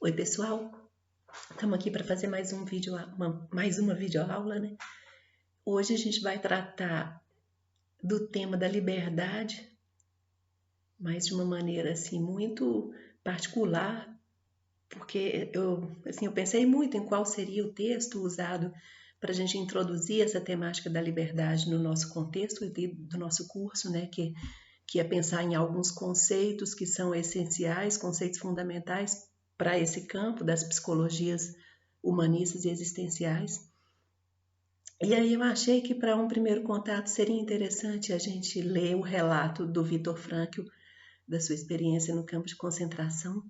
Oi, pessoal. Estamos aqui para fazer mais uma videoaula, né? Hoje a gente vai tratar do tema da liberdade, mas de uma maneira assim muito particular, porque eu pensei muito em qual seria o texto usado para a gente introduzir essa temática da liberdade no nosso contexto e do nosso curso, né? Que é pensar em alguns conceitos que são essenciais, conceitos fundamentais para esse campo das psicologias humanistas e existenciais. E aí eu achei que para um primeiro contato seria interessante a gente ler o relato do Viktor Frankl, da sua experiência no campo de concentração.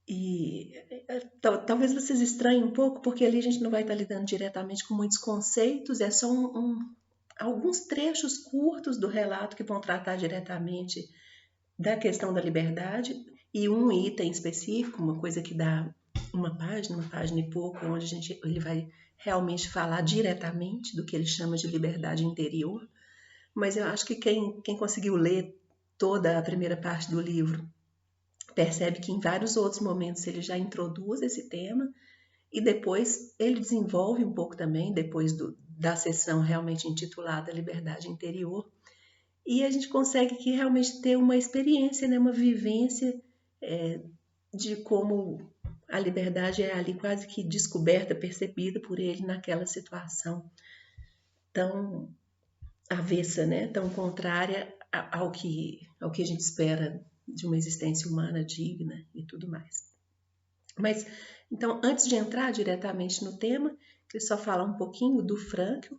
E talvez vocês estranhem um pouco, porque ali a gente não vai estar lidando diretamente com muitos conceitos, é só alguns trechos curtos do relato que vão tratar diretamente da questão da liberdade e um item específico, uma coisa que dá uma página e pouco, onde ele vai realmente falar diretamente do que ele chama de liberdade interior. Mas eu acho que quem conseguiu ler toda a primeira parte do livro percebe que em vários outros momentos ele já introduz esse tema e depois ele desenvolve um pouco também, depois da sessão realmente intitulada Liberdade Interior, e a gente consegue aqui realmente ter uma experiência, né, uma vivência de como a liberdade é ali quase que descoberta, percebida por ele naquela situação tão avessa, né, tão contrária ao que a gente espera de uma existência humana digna e tudo mais. Mas, então, antes de entrar diretamente no tema, eu só falar um pouquinho do Frankl.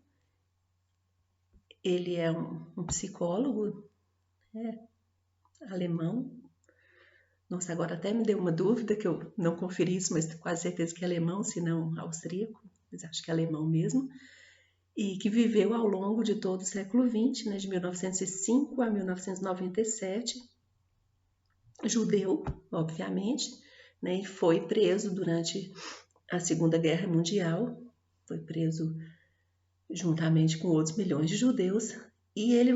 Ele é um psicólogo, né, alemão. Nossa, agora até me deu uma dúvida, que eu não conferi isso, mas tenho quase certeza que é alemão, se não austríaco, mas acho que é alemão mesmo, e que viveu ao longo de todo o século XX, né, de 1905 a 1997, judeu, obviamente, né, e foi preso durante a Segunda Guerra Mundial, foi preso juntamente com outros milhões de judeus, e ele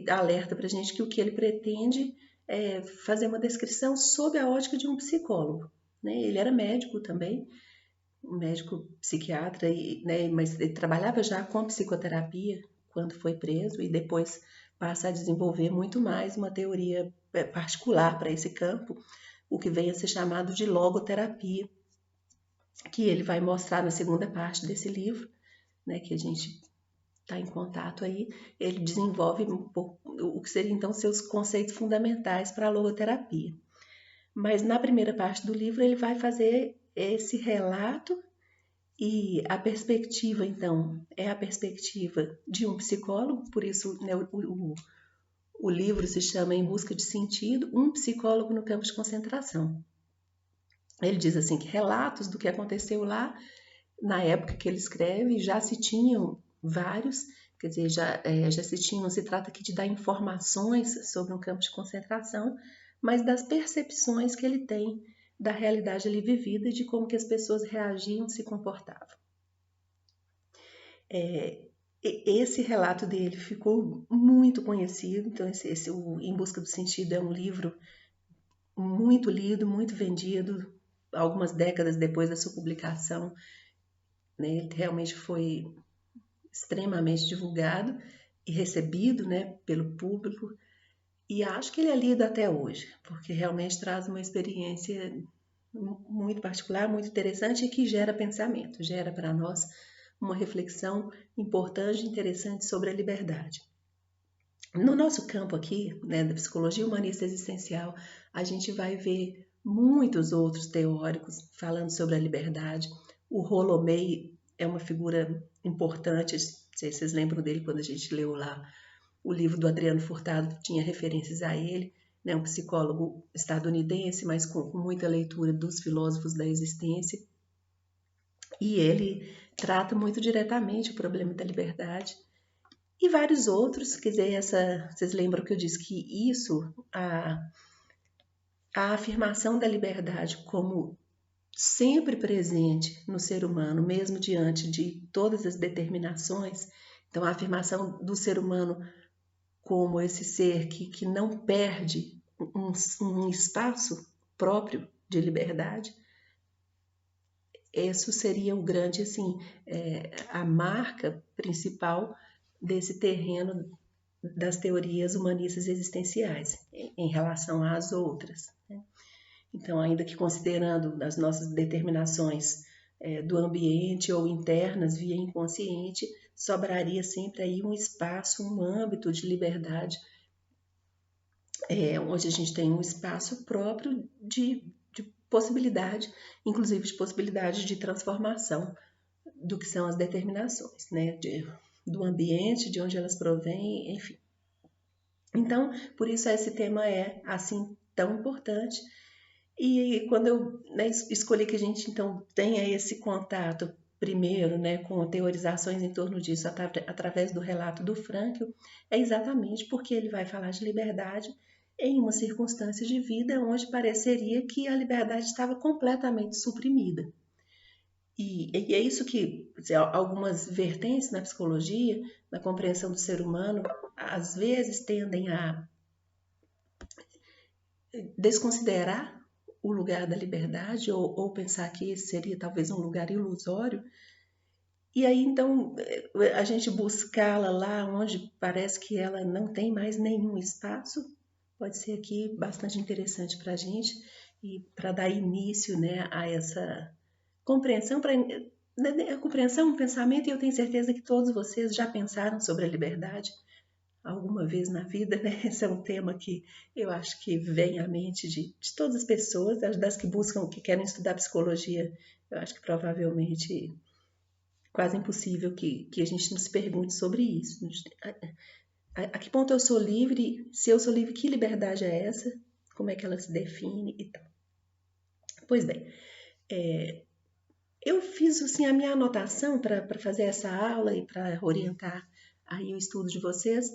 alerta para a gente que o que ele pretende é fazer uma descrição sob a ótica de um psicólogo, né? Ele era médico também, um médico psiquiatra, né? Mas ele trabalhava já com psicoterapia quando foi preso e depois passa a desenvolver muito mais uma teoria particular para esse campo, o que vem a ser chamado de logoterapia, que ele vai mostrar na segunda parte desse livro, né, que a gente está em contato aí. Ele desenvolve um pouco o que seriam então seus conceitos fundamentais para a logoterapia. Mas na primeira parte do livro ele vai fazer esse relato e a perspectiva então é a perspectiva de um psicólogo, por isso, né, o livro se chama Em Busca de Sentido, um psicólogo no campo de concentração. Ele diz assim que relatos do que aconteceu lá na época que ele escreve já se tinham vários, quer dizer, já se tinha, não se trata aqui de dar informações sobre um campo de concentração, mas das percepções que ele tem da realidade ali vivida e de como que as pessoas reagiam, se comportavam. Esse relato dele ficou muito conhecido, então o Em Busca do Sentido é um livro muito lido, muito vendido, algumas décadas depois da sua publicação, né, ele realmente foi extremamente divulgado e recebido, né, pelo público, e acho que ele é lido até hoje, porque realmente traz uma experiência muito particular, muito interessante e que gera pensamento, gera para nós uma reflexão importante e interessante sobre a liberdade. No nosso campo aqui, né, da psicologia humanista existencial, a gente vai ver muitos outros teóricos falando sobre a liberdade. O Rolomei é uma figura importante, não sei se vocês lembram dele quando a gente leu lá o livro do Adriano Furtado, tinha referências a ele, né, um psicólogo estadunidense, mas com muita leitura dos filósofos da existência. E ele trata muito diretamente o problema da liberdade. E vários outros, quer dizer, vocês lembram que eu disse que isso, a afirmação da liberdade como sempre presente no ser humano, mesmo diante de todas as determinações, então a afirmação do ser humano como esse ser que não perde um espaço próprio de liberdade. Isso seria o grande, assim, a marca principal desse terreno das teorias humanistas existenciais em relação às outras, né? Então, ainda que considerando as nossas determinações do ambiente ou internas via inconsciente, sobraria sempre aí um espaço, um âmbito de liberdade, onde a gente tem um espaço próprio de possibilidade, inclusive de possibilidade de transformação do que são as determinações, né? Do ambiente, de onde elas provêm, enfim. Então, por isso esse tema é assim tão importante. E quando eu, né, escolhi que a gente então tenha esse contato primeiro, né, com teorizações em torno disso através do relato do Frankl, é exatamente porque ele vai falar de liberdade em uma circunstância de vida onde pareceria que a liberdade estava completamente suprimida. E é isso que algumas vertentes na psicologia, na compreensão do ser humano, às vezes tendem a desconsiderar o lugar da liberdade ou pensar que esse seria talvez um lugar ilusório. E aí, então, a gente buscá-la lá onde parece que ela não tem mais nenhum espaço, pode ser aqui bastante interessante para a gente e para dar início, né, a essa compreensão, a compreensão, um pensamento, e eu tenho certeza que todos vocês já pensaram sobre a liberdade alguma vez na vida, né? Esse é um tema que eu acho que vem à mente de todas as pessoas, das que buscam, que querem estudar psicologia. Eu acho que provavelmente quase impossível que a gente não se pergunte sobre isso. A que ponto eu sou livre? Se eu sou livre, que liberdade é essa? Como é que ela se define e tal? Pois bem, eu fiz assim, a minha anotação para fazer essa aula e para orientar aí o estudo de vocês.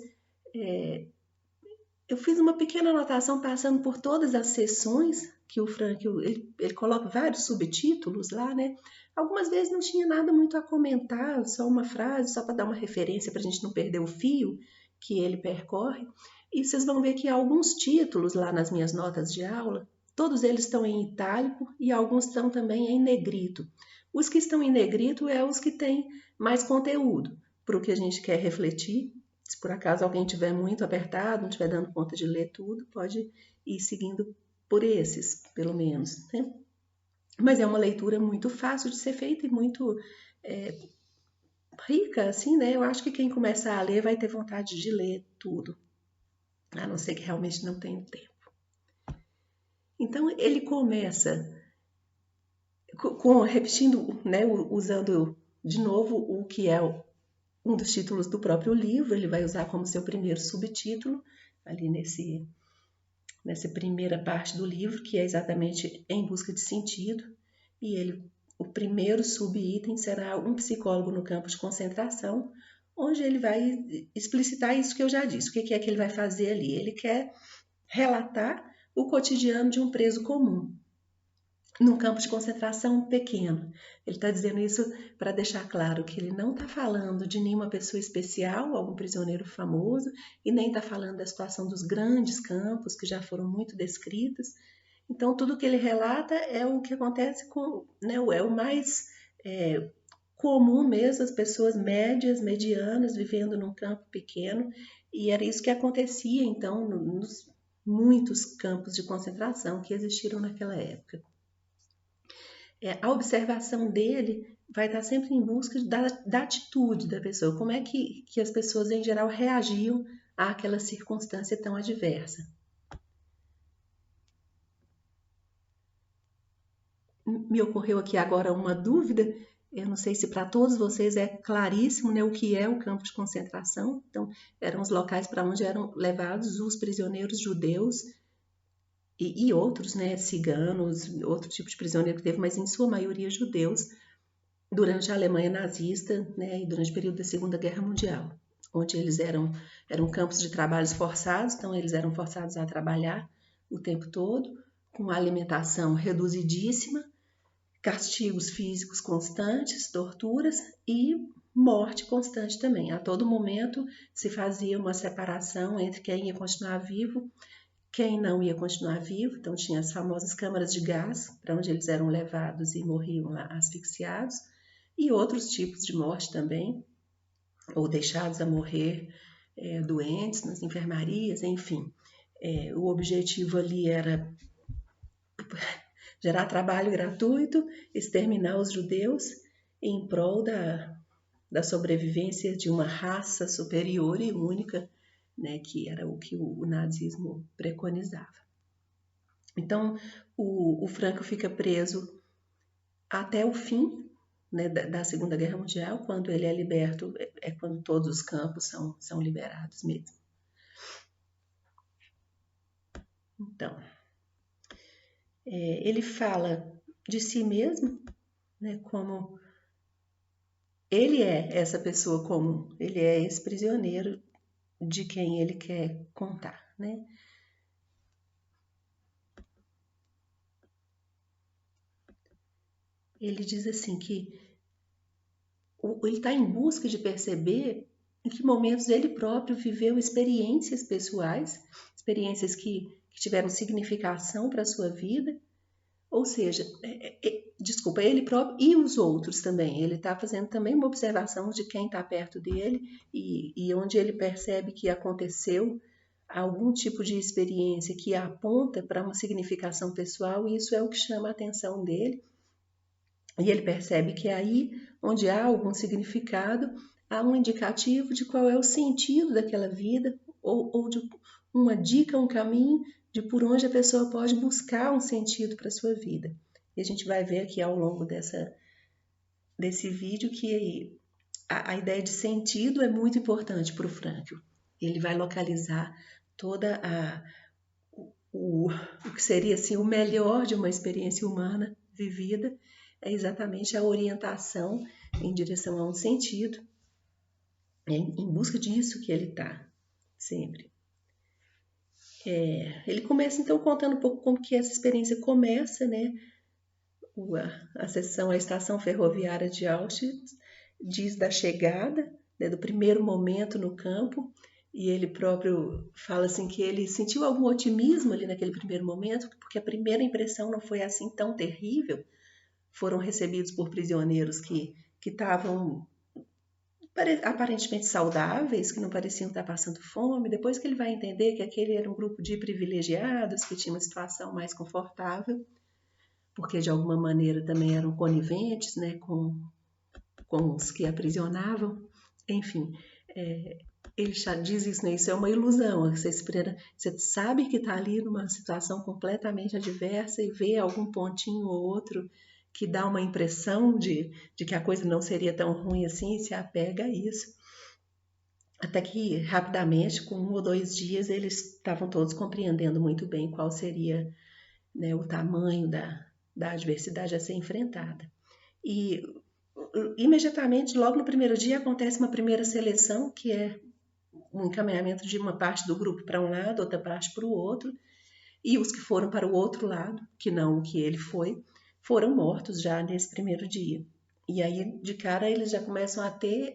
Eu fiz uma pequena anotação passando por todas as sessões que o Frankl, ele coloca vários subtítulos lá, né? Algumas vezes não tinha nada muito a comentar, só uma frase, só para dar uma referência para a gente não perder o fio que ele percorre. E vocês vão ver que há alguns títulos lá nas minhas notas de aula, todos eles estão em itálico e alguns estão também em negrito. Os que estão em negrito é os que têm mais conteúdo para o que a gente quer refletir. Se por acaso alguém tiver muito apertado, não estiver dando conta de ler tudo, pode ir seguindo por esses, pelo menos, né? Mas é uma leitura muito fácil de ser feita e muito rica, assim, né? Eu acho que quem começar a ler vai ter vontade de ler tudo, a não ser que realmente não tenha tempo. Então, ele começa repetindo, né, usando de novo o que é um dos títulos do próprio livro, ele vai usar como seu primeiro subtítulo, ali nessa primeira parte do livro, que é exatamente Em Busca de Sentido, e o primeiro subitem será um psicólogo no campo de concentração, onde ele vai explicitar isso que eu já disse. O que é que ele vai fazer ali? Ele quer relatar o cotidiano de um preso comum, num campo de concentração pequeno. Ele está dizendo isso para deixar claro que ele não está falando de nenhuma pessoa especial, algum prisioneiro famoso, e nem está falando da situação dos grandes campos que já foram muito descritas. Então, tudo que ele relata é o que acontece com, né, é o mais comum mesmo, as pessoas médias, medianas, vivendo num campo pequeno, e era isso que acontecia, então, nos muitos campos de concentração que existiram naquela época. A observação dele vai estar sempre em busca da atitude da pessoa, como é que as pessoas em geral reagiam àquela circunstância tão adversa. Me ocorreu aqui agora uma dúvida, eu não sei se para todos vocês é claríssimo, né, o que é o campo de concentração. Então, eram os locais para onde eram levados os prisioneiros judeus e outros, né, ciganos, outro tipo de prisioneiro que teve, mas em sua maioria judeus, durante a Alemanha nazista, né, e durante o período da Segunda Guerra Mundial, onde eles eram campos de trabalhos forçados, então eles eram forçados a trabalhar o tempo todo, com alimentação reduzidíssima, castigos físicos constantes, torturas e morte constante também. A todo momento se fazia uma separação entre quem ia continuar vivo quem não ia continuar vivo. Então tinha as famosas câmaras de gás, para onde eles eram levados e morriam lá asfixiados, e outros tipos de morte também, ou deixados a morrer doentes nas enfermarias, enfim. O objetivo ali era gerar trabalho gratuito, exterminar os judeus em prol da sobrevivência de uma raça superior e única, né, que era o que o nazismo preconizava. Então, o Franco fica preso até o fim, né, da Segunda Guerra Mundial. Quando ele é liberto, é quando todos os campos são liberados mesmo. Então, ele fala de si mesmo, né, como ele é essa pessoa comum, ele é esse prisioneiro de quem ele quer contar, né? Ele diz assim que ele está em busca de perceber em que momentos ele próprio viveu experiências pessoais, experiências que tiveram significação para a sua vida, ou seja, desculpa, ele próprio e os outros também. Ele está fazendo também uma observação de quem está perto dele e onde ele percebe que aconteceu algum tipo de experiência que aponta para uma significação pessoal, e isso é o que chama a atenção dele. E ele percebe que aí, onde há algum significado, há um indicativo de qual é o sentido daquela vida, ou de uma dica, um caminho de por onde a pessoa pode buscar um sentido para a sua vida. E a gente vai ver aqui ao longo desse vídeo que a ideia de sentido é muito importante para o Frankl. Ele vai localizar toda o que seria assim, o melhor de uma experiência humana vivida, é exatamente a orientação em direção a um sentido, em busca disso que ele está sempre. Ele começa então contando um pouco como que essa experiência começa, né? A estação ferroviária de Auschwitz diz da chegada, né, do primeiro momento no campo, e ele próprio fala assim que ele sentiu algum otimismo ali naquele primeiro momento, porque a primeira impressão não foi assim tão terrível. Foram recebidos por prisioneiros que estavam aparentemente saudáveis, que não pareciam estar passando fome. Depois que ele vai entender que aquele era um grupo de privilegiados, que tinha uma situação mais confortável, porque de alguma maneira também eram coniventes, né, com os que aprisionavam. Enfim, ele já diz isso, né? Isso é uma ilusão. Você sabe que está ali numa situação completamente adversa e vê algum pontinho ou outro que dá uma impressão de que a coisa não seria tão ruim assim, e se apega a isso. Até que, rapidamente, com 1 ou 2 dias, eles estavam todos compreendendo muito bem qual seria, né, o tamanho da adversidade a ser enfrentada. E, imediatamente, logo no primeiro dia, acontece uma primeira seleção, que é um encaminhamento de uma parte do grupo para um lado, outra parte para o outro, e os que foram para o outro lado, que não o que ele foi, foram mortos já nesse primeiro dia. E aí, de cara, eles já começam a ter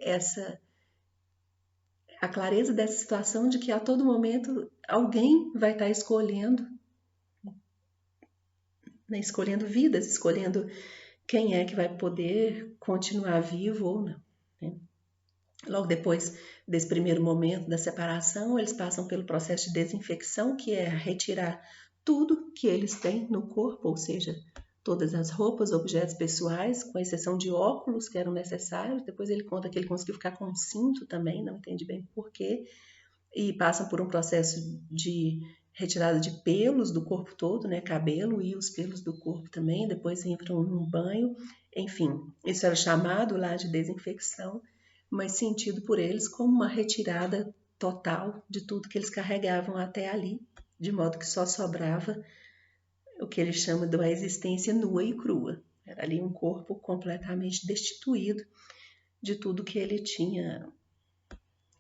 a clareza dessa situação de que a todo momento alguém vai estar escolhendo, né, escolhendo vidas, escolhendo quem é que vai poder continuar vivo ou não. Né? Logo depois desse primeiro momento da separação, eles passam pelo processo de desinfecção, que é retirar tudo que eles têm no corpo, ou seja, todas as roupas, objetos pessoais, com exceção de óculos que eram necessários. Depois ele conta que ele conseguiu ficar com um cinto também, não entende bem porquê. E passam por um processo de retirada de pelos do corpo todo, né, cabelo e os pelos do corpo também. Depois entram num banho. Enfim, isso era chamado lá de desinfecção, mas sentido por eles como uma retirada total de tudo que eles carregavam até ali, de modo que só sobrava o que ele chama de uma existência nua e crua. Era ali um corpo completamente destituído de tudo que ele tinha,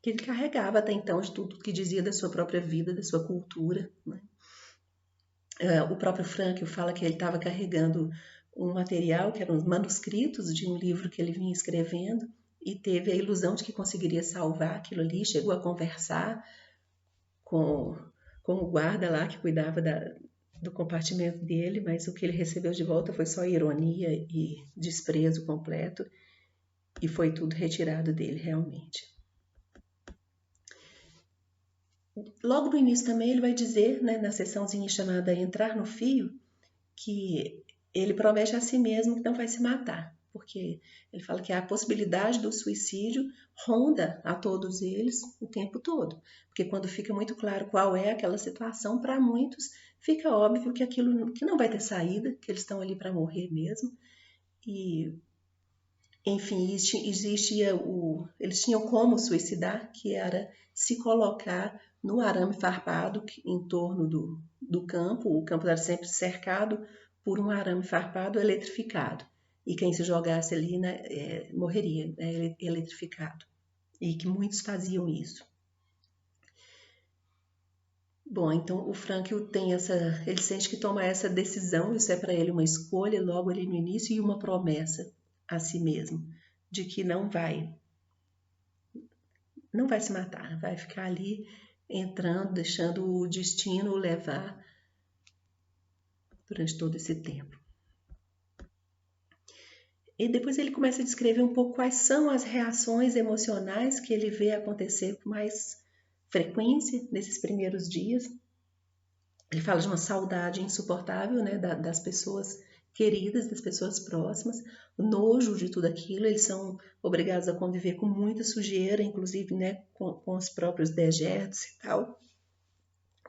que ele carregava até então, de tudo que dizia da sua própria vida, da sua cultura. Né? O próprio Frankl fala que ele estava carregando um material, que eram os manuscritos de um livro que ele vinha escrevendo, e teve a ilusão de que conseguiria salvar aquilo ali, chegou a conversar com com o guarda lá que cuidava do compartimento dele, mas o que ele recebeu de volta foi só ironia e desprezo completo, e foi tudo retirado dele realmente. Logo no início também ele vai dizer, né, na sessãozinha chamada Entrar no Fio, que ele promete a si mesmo que não vai se matar, porque ele fala que a possibilidade do suicídio ronda a todos eles o tempo todo, porque quando fica muito claro qual é aquela situação, para muitos fica óbvio que aquilo que não vai ter saída, que eles estão ali para morrer mesmo, e enfim, eles tinham como suicidar, que era se colocar no arame farpado em torno do campo. O campo era sempre cercado por um arame farpado eletrificado. E quem se jogasse ali, né, morreria, né, eletrificado. E que muitos faziam isso. Bom, então o Frank ele sente que toma essa decisão, isso é para ele uma escolha logo ali no início e uma promessa a si mesmo de que não vai se matar, vai ficar ali entrando, deixando o destino o levar durante todo esse tempo. E depois ele começa a descrever um pouco quais são as reações emocionais que ele vê acontecer com mais frequência nesses primeiros dias. Ele fala de uma saudade insuportável, né, das pessoas queridas, das pessoas próximas, o nojo de tudo aquilo. Eles são obrigados a conviver com muita sujeira, inclusive, né, com os próprios dejetos e tal.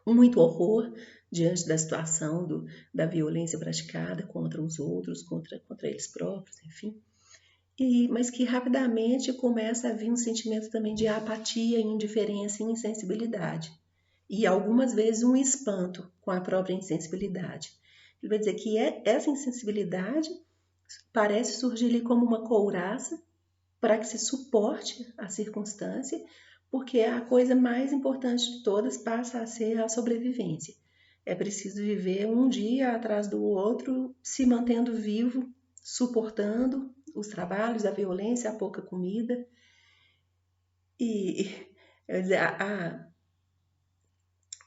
Muito horror diante da situação da violência praticada contra os outros, contra eles próprios, enfim. Mas que rapidamente começa a vir um sentimento também de apatia, indiferença e insensibilidade. E algumas vezes um espanto com a própria insensibilidade. Ele vai dizer que essa insensibilidade parece surgir ali como uma couraça para que se suporte a circunstância, porque a coisa mais importante de todas passa a ser a sobrevivência. É preciso viver um dia atrás do outro, se mantendo vivo, suportando os trabalhos, a violência, a pouca comida. E, quer dizer,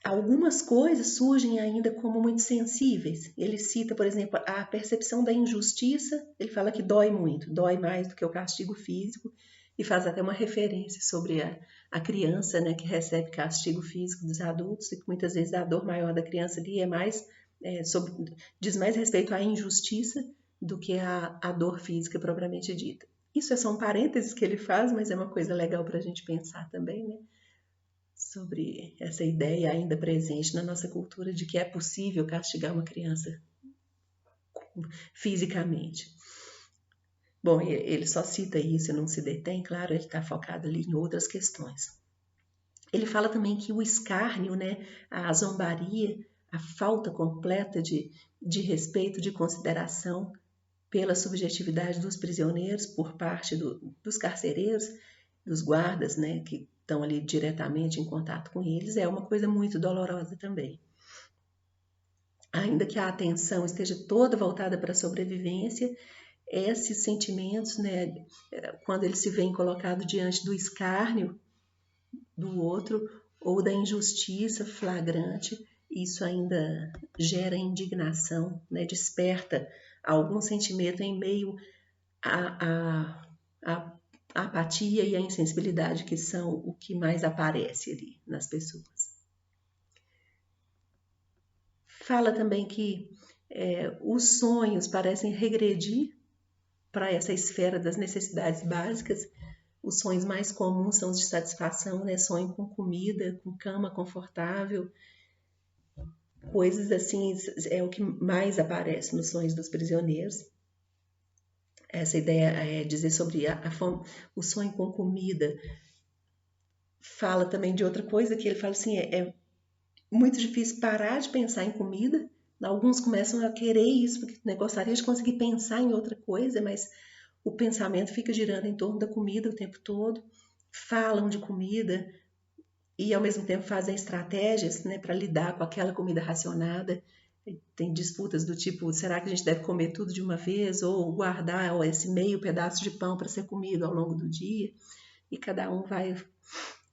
algumas coisas surgem ainda como muito sensíveis. Ele cita, por exemplo, a percepção da injustiça. Ele fala que dói muito, dói mais do que o castigo físico, e faz até uma referência sobre a criança, né, que recebe castigo físico dos adultos, e que muitas vezes a dor maior da criança ali diz mais respeito à injustiça do que à dor física propriamente dita. Isso são parênteses que ele faz, mas é uma coisa legal para a gente pensar também, né? Sobre essa ideia ainda presente na nossa cultura de que é possível castigar uma criança fisicamente. Bom, ele só cita isso e não se detém, claro, ele está focado ali em outras questões. Ele fala também que o escárnio, né, a zombaria, a falta completa de respeito, de consideração pela subjetividade dos prisioneiros por parte dos carcereiros, dos guardas, né, que estão ali diretamente em contato com eles, é uma coisa muito dolorosa também. Ainda que a atenção esteja toda voltada para a sobrevivência, esses sentimentos, né, quando eles se veem colocados diante do escárnio do outro ou da injustiça flagrante, isso ainda gera indignação, né, desperta algum sentimento em meio à apatia e à insensibilidade, que são o que mais aparece ali nas pessoas. Fala também que os sonhos parecem regredir para essa esfera das necessidades básicas. Os sonhos mais comuns são os de satisfação, né? Sonho com comida, com cama confortável, coisas assim, é o que mais aparece nos sonhos dos prisioneiros. Essa ideia é dizer sobre o sonho com comida. Fala também de outra coisa, que ele fala assim, é muito difícil parar de pensar em comida. Alguns começam a querer isso, porque gostariam de conseguir pensar em outra coisa, mas o pensamento fica girando em torno da comida o tempo todo. Falam de comida e, ao mesmo tempo, fazem estratégias, né, para lidar com aquela comida racionada. Tem disputas do tipo, será que a gente deve comer tudo de uma vez ou guardar esse meio pedaço de pão para ser comido ao longo do dia? E cada um vai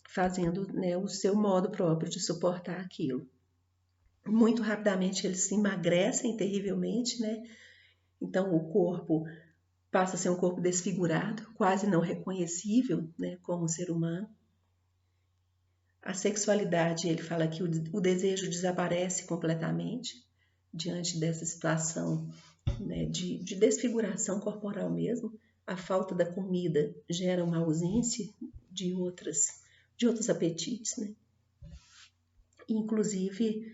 fazendo, né, o seu modo próprio de suportar aquilo. muito rapidamente eles se emagrecem terrivelmente, né? Então o corpo passa a ser um corpo desfigurado, quase não reconhecível, né, como ser humano. A sexualidade, ele fala que o desejo desaparece completamente diante dessa situação, né, de desfiguração corporal mesmo. A falta da comida gera uma ausência de outros apetites, né? Inclusive,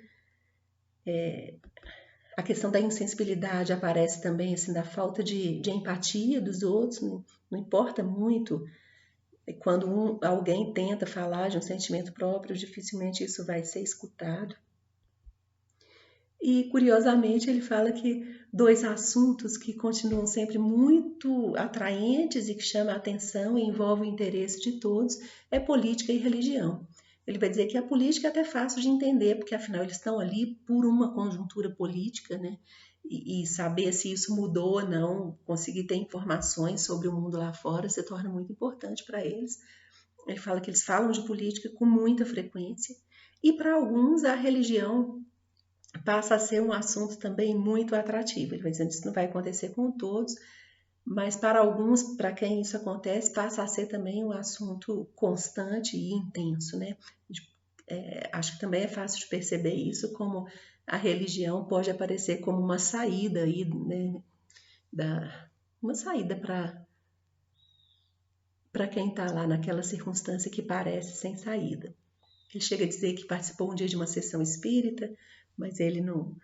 a questão da insensibilidade aparece também, assim, da falta de empatia dos outros, não importa muito. Quando alguém tenta falar de um sentimento próprio, dificilmente isso vai ser escutado. E, curiosamente, ele fala que dois assuntos que continuam sempre muito atraentes e que chamam a atenção e envolvem o interesse de todos é política e religião. Ele vai dizer que a política é até fácil de entender, porque afinal eles estão ali por uma conjuntura política, né? E saber se isso mudou ou não, conseguir ter informações sobre o mundo lá fora se torna muito importante para eles. Ele fala que eles falam de política com muita frequência. E para alguns a religião passa a ser um assunto também muito atrativo. Ele vai dizendo que isso não vai acontecer com todos, mas para alguns, para quem isso acontece, passa a ser também um assunto constante e intenso, né? Acho que também é fácil de perceber isso, como a religião pode aparecer como uma saída aí, né? Uma saída para quem está lá naquela circunstância que parece sem saída. Ele chega a dizer que participou um dia de uma sessão espírita, mas ele não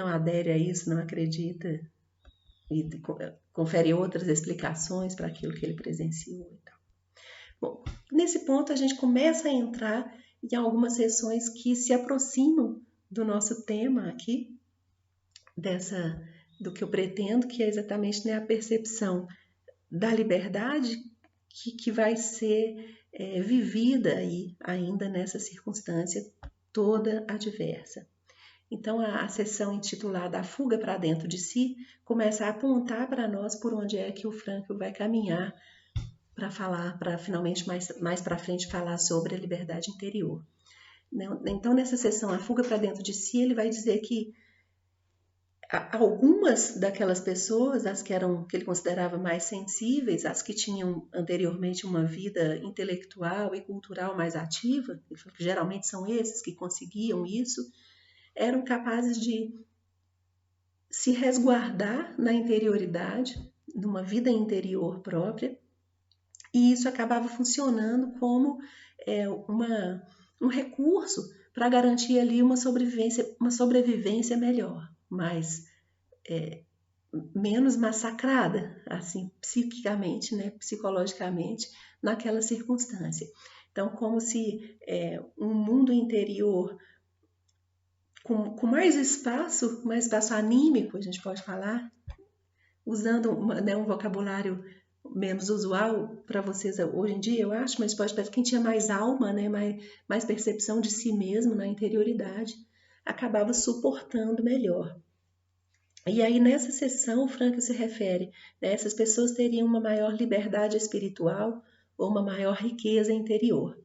adere a isso, não acredita e confere outras explicações para aquilo que ele presenciou e tal. Bom, nesse ponto a gente começa a entrar em algumas sessões que se aproximam do nosso tema aqui, do que eu pretendo, que é exatamente, né, a percepção da liberdade que vai ser vivida aí ainda nessa circunstância toda adversa. Então, a sessão intitulada A Fuga para Dentro de Si começa a apontar para nós por onde é que o Frankl vai caminhar para falar, para finalmente mais para frente falar sobre a liberdade interior. Então, nessa sessão A Fuga para Dentro de Si, ele vai dizer que algumas daquelas pessoas, as que ele considerava mais sensíveis, as que tinham anteriormente uma vida intelectual e cultural mais ativa, ele falou que geralmente são esses que conseguiam isso, eram capazes de se resguardar na interioridade, numa vida interior própria, e isso acabava funcionando como um recurso para garantir ali uma sobrevivência melhor, mas menos massacrada, assim, psiquicamente, né, psicologicamente, naquela circunstância. Então, como se um mundo interior com mais espaço anímico, a gente pode falar, usando um vocabulário menos usual para vocês hoje em dia, eu acho, mas pode parecer que quem tinha mais alma, né, mais percepção de si mesmo na interioridade, acabava suportando melhor. E aí, nessa sessão, o Frankl se refere, né, essas pessoas teriam uma maior liberdade espiritual ou uma maior riqueza interior.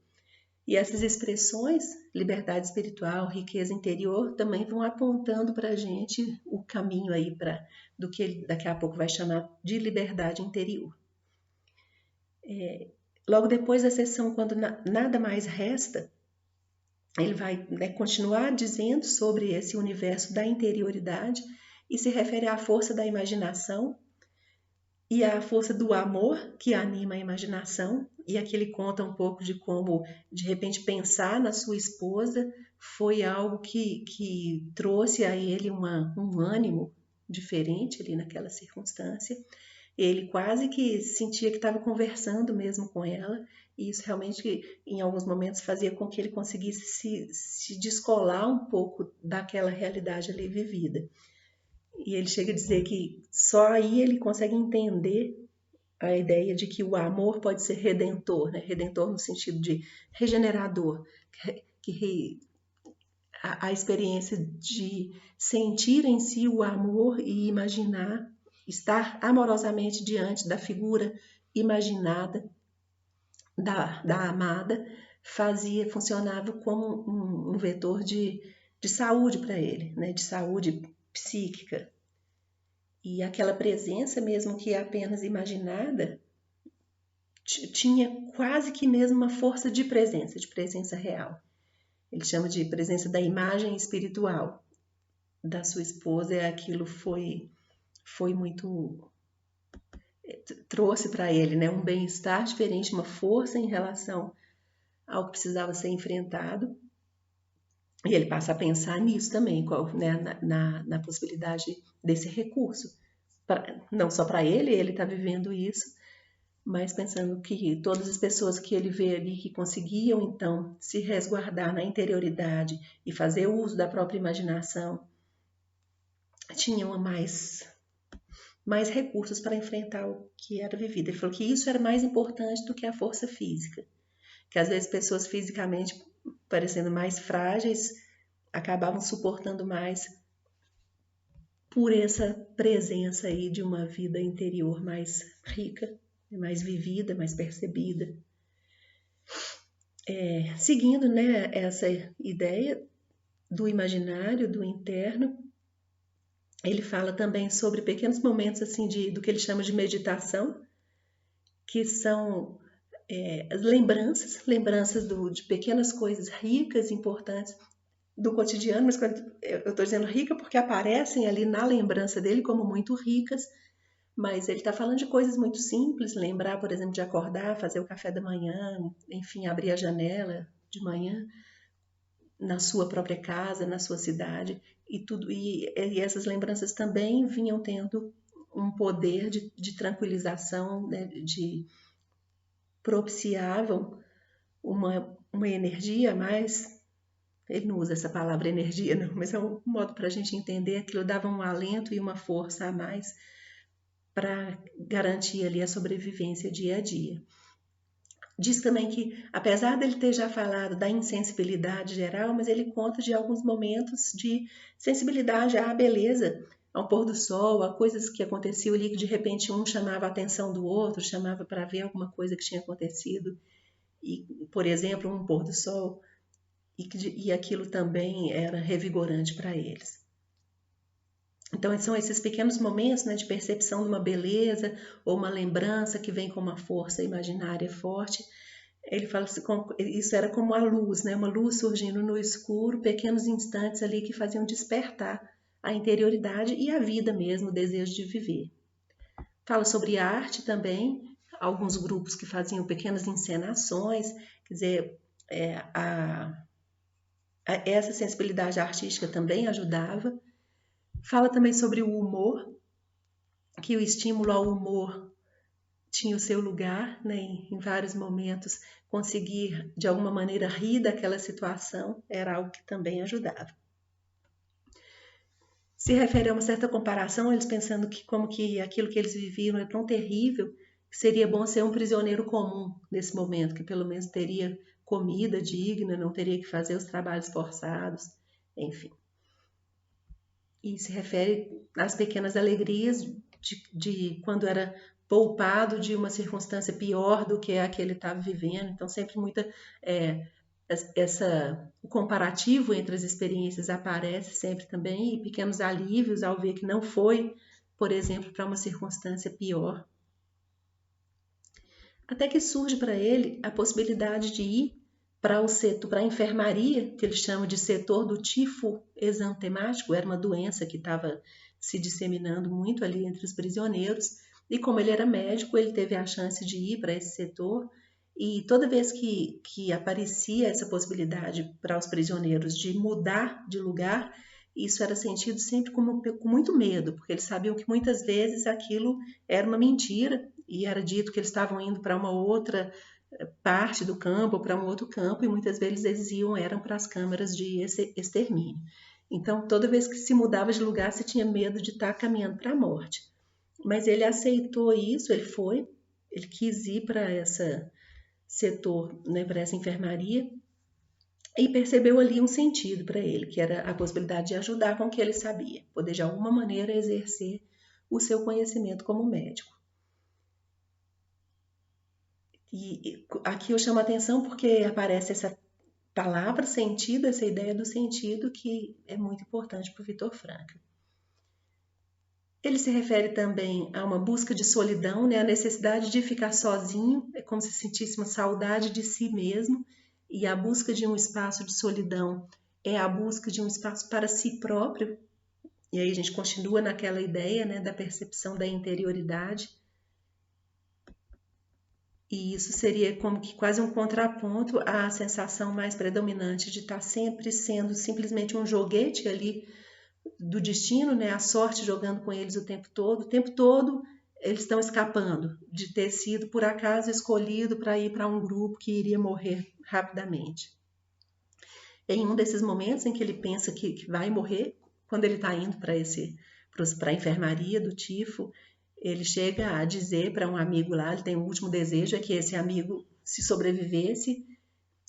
E essas expressões, liberdade espiritual, riqueza interior, também vão apontando para a gente o caminho aí do que ele daqui a pouco vai chamar de liberdade interior. Logo depois da sessão, quando nada mais resta, ele vai, né, continuar dizendo sobre esse universo da interioridade e se refere à força da imaginação e à força do amor que anima a imaginação. E aqui ele conta um pouco de como, de repente, pensar na sua esposa foi algo que trouxe a ele um ânimo diferente ali naquela circunstância. Ele quase que sentia que estava conversando mesmo com ela, e isso realmente, em alguns momentos, fazia com que ele conseguisse se descolar um pouco daquela realidade ali vivida. E ele chega a dizer que só aí ele consegue entender a ideia de que o amor pode ser redentor, né? Redentor no sentido de regenerador, que a experiência de sentir em si o amor e imaginar, estar amorosamente diante da figura imaginada da amada, funcionava como um vetor de de saúde para ele, né? De saúde psíquica. E aquela presença, mesmo que apenas imaginada, tinha quase que mesmo uma força de presença real. Ele chama de presença da imagem espiritual da sua esposa, e aquilo foi muito... trouxe para ele, né, um bem-estar diferente, uma força em relação ao que precisava ser enfrentado. E ele passa a pensar nisso também, né, na possibilidade desse recurso. Não só para ele está vivendo isso, mas pensando que todas as pessoas que ele vê ali que conseguiam, então, se resguardar na interioridade e fazer uso da própria imaginação, tinham mais recursos para enfrentar o que era vivido. Ele falou que isso era mais importante do que a força física, que às vezes pessoas fisicamente parecendo mais frágeis acabavam suportando mais por essa presença aí de uma vida interior mais rica, mais vivida, mais percebida. Seguindo, né, essa ideia do imaginário, do interno, ele fala também sobre pequenos momentos assim do que ele chama de meditação, que são as lembranças de pequenas coisas ricas, importantes do cotidiano, mas quando eu estou dizendo rica porque aparecem ali na lembrança dele como muito ricas, mas ele está falando de coisas muito simples, lembrar, por exemplo, de acordar, fazer o café da manhã, enfim, abrir a janela de manhã na sua própria casa, na sua cidade, e tudo, e essas lembranças também vinham tendo um poder de tranquilização, né, propiciavam uma energia mais... Ele não usa essa palavra energia, não, mas é um modo para a gente entender. Aquilo dava um alento e uma força a mais para garantir ali a sobrevivência dia a dia. Diz também que, apesar dele ter já falado da insensibilidade geral, mas ele conta de alguns momentos de sensibilidade à beleza, ao pôr do sol, a coisas que aconteciam ali que de repente um chamava a atenção do outro, chamava para ver alguma coisa que tinha acontecido, e, por exemplo, um pôr do sol, e aquilo também era revigorante para eles. Então, são esses pequenos momentos, né, de percepção de uma beleza ou uma lembrança que vem com uma força imaginária forte. Ele fala assim, isso era como a luz, né, uma luz surgindo no escuro, pequenos instantes ali que faziam despertar a interioridade e a vida mesmo, o desejo de viver. Fala sobre arte também, alguns grupos que faziam pequenas encenações, quer dizer, essa sensibilidade artística também ajudava. Fala também sobre o humor, que o estímulo ao humor tinha o seu lugar, né, em vários momentos. Conseguir, de alguma maneira, rir daquela situação era algo que também ajudava. Se refere a uma certa comparação, eles pensando que como que aquilo que eles viviam é tão terrível, que seria bom ser um prisioneiro comum nesse momento, que pelo menos teria comida digna, não teria que fazer os trabalhos forçados, enfim. E se refere às pequenas alegrias de quando era poupado de uma circunstância pior do que a que ele estava vivendo. Então, sempre o comparativo entre as experiências aparece sempre também, e pequenos alívios ao ver que não foi, por exemplo, para uma circunstância pior. Até que surge para ele a possibilidade de ir para o setor, para a enfermaria, que eles chamam de setor do tifo exantemático, era uma doença que estava se disseminando muito ali entre os prisioneiros, e como ele era médico, ele teve a chance de ir para esse setor, e toda vez que aparecia essa possibilidade para os prisioneiros de mudar de lugar, isso era sentido sempre com muito medo, porque eles sabiam que muitas vezes aquilo era uma mentira, e era dito que eles estavam indo para uma outra parte do campo, para um outro campo, e muitas vezes eles eram para as câmaras de extermínio. Então, toda vez que se mudava de lugar, se tinha medo de estar caminhando para a morte. Mas ele aceitou isso, ele quis ir para esse setor, né, para essa enfermaria, e percebeu ali um sentido para ele, que era a possibilidade de ajudar com o que ele sabia, poder de alguma maneira exercer o seu conhecimento como médico. E aqui eu chamo a atenção porque aparece palavra sentido, essa ideia do sentido que é muito importante para o Viktor Frankl. Ele se refere também a uma busca de solidão, né? A necessidade de ficar sozinho, é como se sentisse uma saudade de si mesmo, e a busca de um espaço de solidão é a busca de um espaço para si próprio. E aí a gente continua naquela ideia, né, da percepção da interioridade. E isso seria como que quase um contraponto à sensação mais predominante de estar sempre sendo simplesmente um joguete ali do destino, né? A sorte jogando com eles o tempo todo eles estão escapando de ter sido por acaso escolhido para ir para um grupo que iria morrer rapidamente. Em um desses momentos em que ele pensa que vai morrer, quando ele está indo para a enfermaria do tifo, ele chega a dizer para um amigo lá, ele tem um último desejo, é que esse amigo, se sobrevivesse,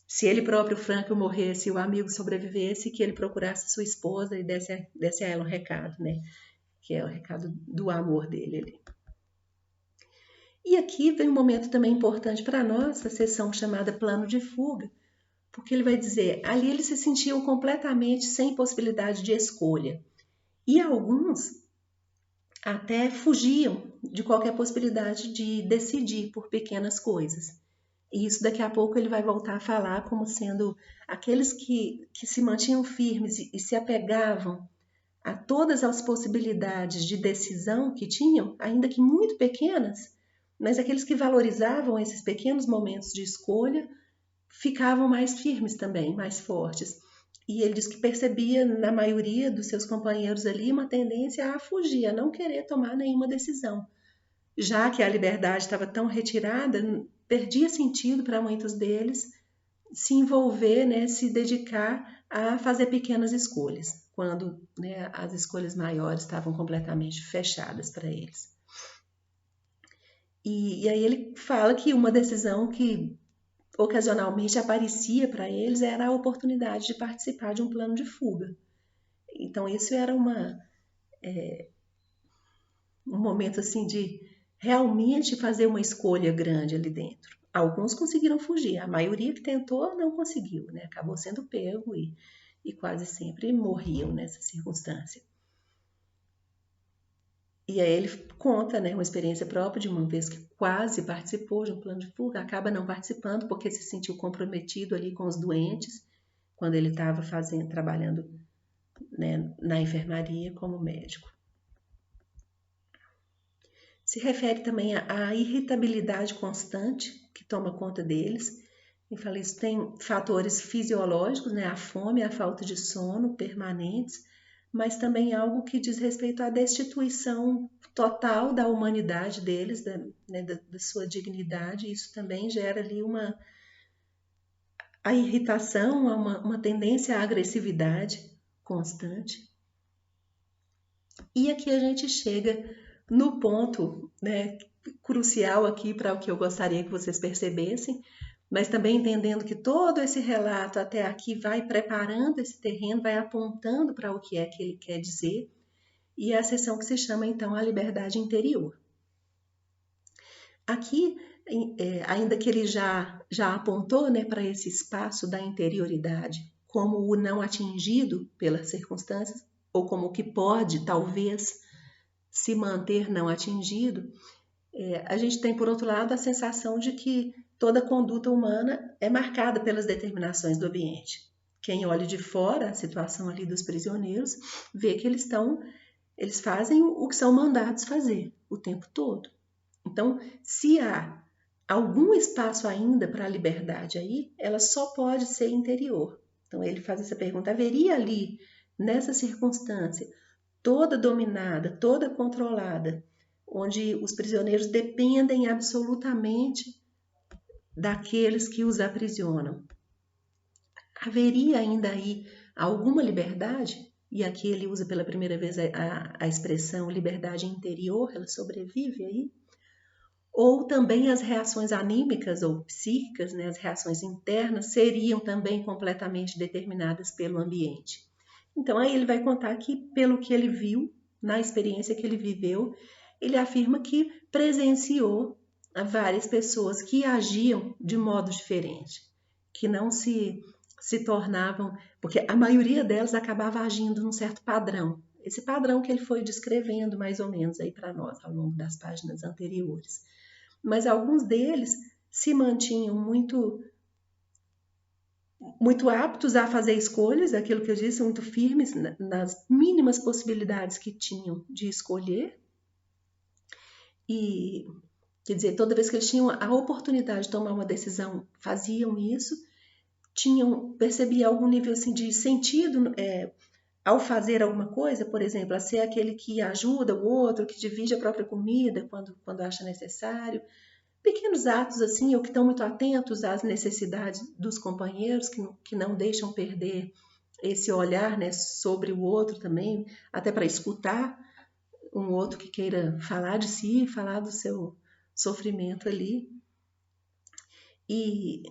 se ele próprio, Frankl, morresse e o amigo sobrevivesse, que ele procurasse sua esposa e desse a ela um recado, né? Que é o recado do amor dele ali. E aqui vem um momento também importante para nós, a sessão chamada plano de fuga, porque ele vai dizer, ali eles se sentiam completamente sem possibilidade de escolha. E alguns até fugiam de qualquer possibilidade de decidir por pequenas coisas. E isso daqui a pouco ele vai voltar a falar como sendo aqueles que se mantinham firmes e se apegavam a todas as possibilidades de decisão que tinham, ainda que muito pequenas, mas aqueles que valorizavam esses pequenos momentos de escolha ficavam mais firmes também, mais fortes. E ele diz que percebia na maioria dos seus companheiros ali uma tendência a fugir, a não querer tomar nenhuma decisão. Já que a liberdade estava tão retirada, perdia sentido para muitos deles se envolver, né, se dedicar a fazer pequenas escolhas, quando, né, as escolhas maiores estavam completamente fechadas para eles. E aí ele fala que uma decisão que ocasionalmente aparecia para eles era a oportunidade de participar de um plano de fuga. Então isso era um momento assim de realmente fazer uma escolha grande ali dentro. Alguns conseguiram fugir, a maioria que tentou não conseguiu, né? Acabou sendo pego e quase sempre morriam nessa circunstância. E aí ele conta, né, uma experiência própria de uma vez que quase participou de um plano de fuga, acaba não participando porque se sentiu comprometido ali com os doentes, quando ele estava trabalhando, né, na enfermaria como médico. Se refere também à irritabilidade constante que toma conta deles. Eu falei, isso tem fatores fisiológicos, né, a fome, a falta de sono permanentes, mas também algo que diz respeito à destituição total da humanidade deles, da sua dignidade. Isso também gera ali a irritação, uma tendência à agressividade constante. E aqui a gente chega no ponto, né, crucial aqui para o que eu gostaria que vocês percebessem, mas também entendendo que todo esse relato até aqui vai preparando esse terreno, vai apontando para o que é que ele quer dizer, e é a seção que se chama então a liberdade interior. Aqui, ainda que ele já apontou, né, para esse espaço da interioridade como o não atingido pelas circunstâncias, ou como o que pode, talvez, se manter não atingido, a gente tem, por outro lado, a sensação de que toda conduta humana é marcada pelas determinações do ambiente. Quem olha de fora a situação ali dos prisioneiros, vê que eles fazem o que são mandados fazer o tempo todo. Então, se há algum espaço ainda para a liberdade aí, ela só pode ser interior. Então, ele faz essa pergunta, haveria ali, nessa circunstância, toda dominada, toda controlada, onde os prisioneiros dependem absolutamente daqueles que os aprisionam. Haveria ainda aí alguma liberdade? E aqui ele usa pela primeira vez a expressão liberdade interior, ela sobrevive aí? Ou também as reações anímicas ou psíquicas, né, as reações internas, seriam também completamente determinadas pelo ambiente. Então aí ele vai contar que, pelo que ele viu, na experiência que ele viveu, ele afirma que presenciou várias pessoas que agiam de modo diferente, que não se se tornavam, porque a maioria delas acabava agindo num certo padrão. Esse padrão que ele foi descrevendo mais ou menos aí para nós ao longo das páginas anteriores. Mas alguns deles se mantinham muito aptos a fazer escolhas, aquilo que eu disse, muito firmes nas mínimas possibilidades que tinham de escolher. E, quer dizer, toda vez que eles tinham a oportunidade de tomar uma decisão, faziam isso, percebia algum nível assim, de sentido ao fazer alguma coisa, por exemplo, a ser aquele que ajuda o outro, que divide a própria comida quando acha necessário. Pequenos atos assim, ou que estão muito atentos às necessidades dos companheiros, que não deixam perder esse olhar, né, sobre o outro também, até para escutar um outro que queira falar de si, falar do seu sofrimento ali. E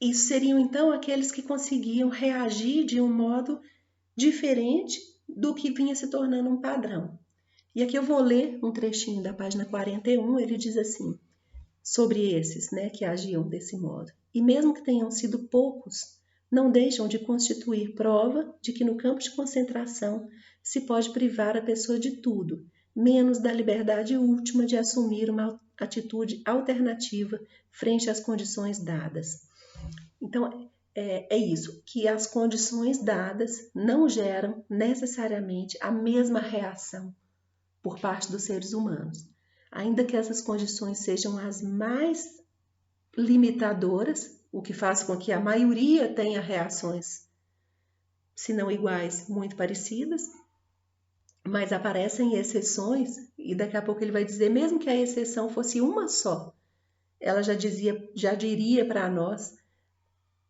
isso seriam então aqueles que conseguiam reagir de um modo diferente do que vinha se tornando um padrão. E aqui eu vou ler um trechinho da página 41, ele diz assim: sobre esses, né, que agiam desse modo. E mesmo que tenham sido poucos, não deixam de constituir prova de que no campo de concentração se pode privar a pessoa de tudo, menos da liberdade última de assumir uma atitude alternativa frente às condições dadas. Então, é isso, que as condições dadas não geram necessariamente a mesma reação por parte dos seres humanos. Ainda que essas condições sejam as mais limitadoras, o que faz com que a maioria tenha reações, se não iguais, muito parecidas, mas aparecem exceções, e daqui a pouco ele vai dizer, mesmo que a exceção fosse uma só, ela já diria para nós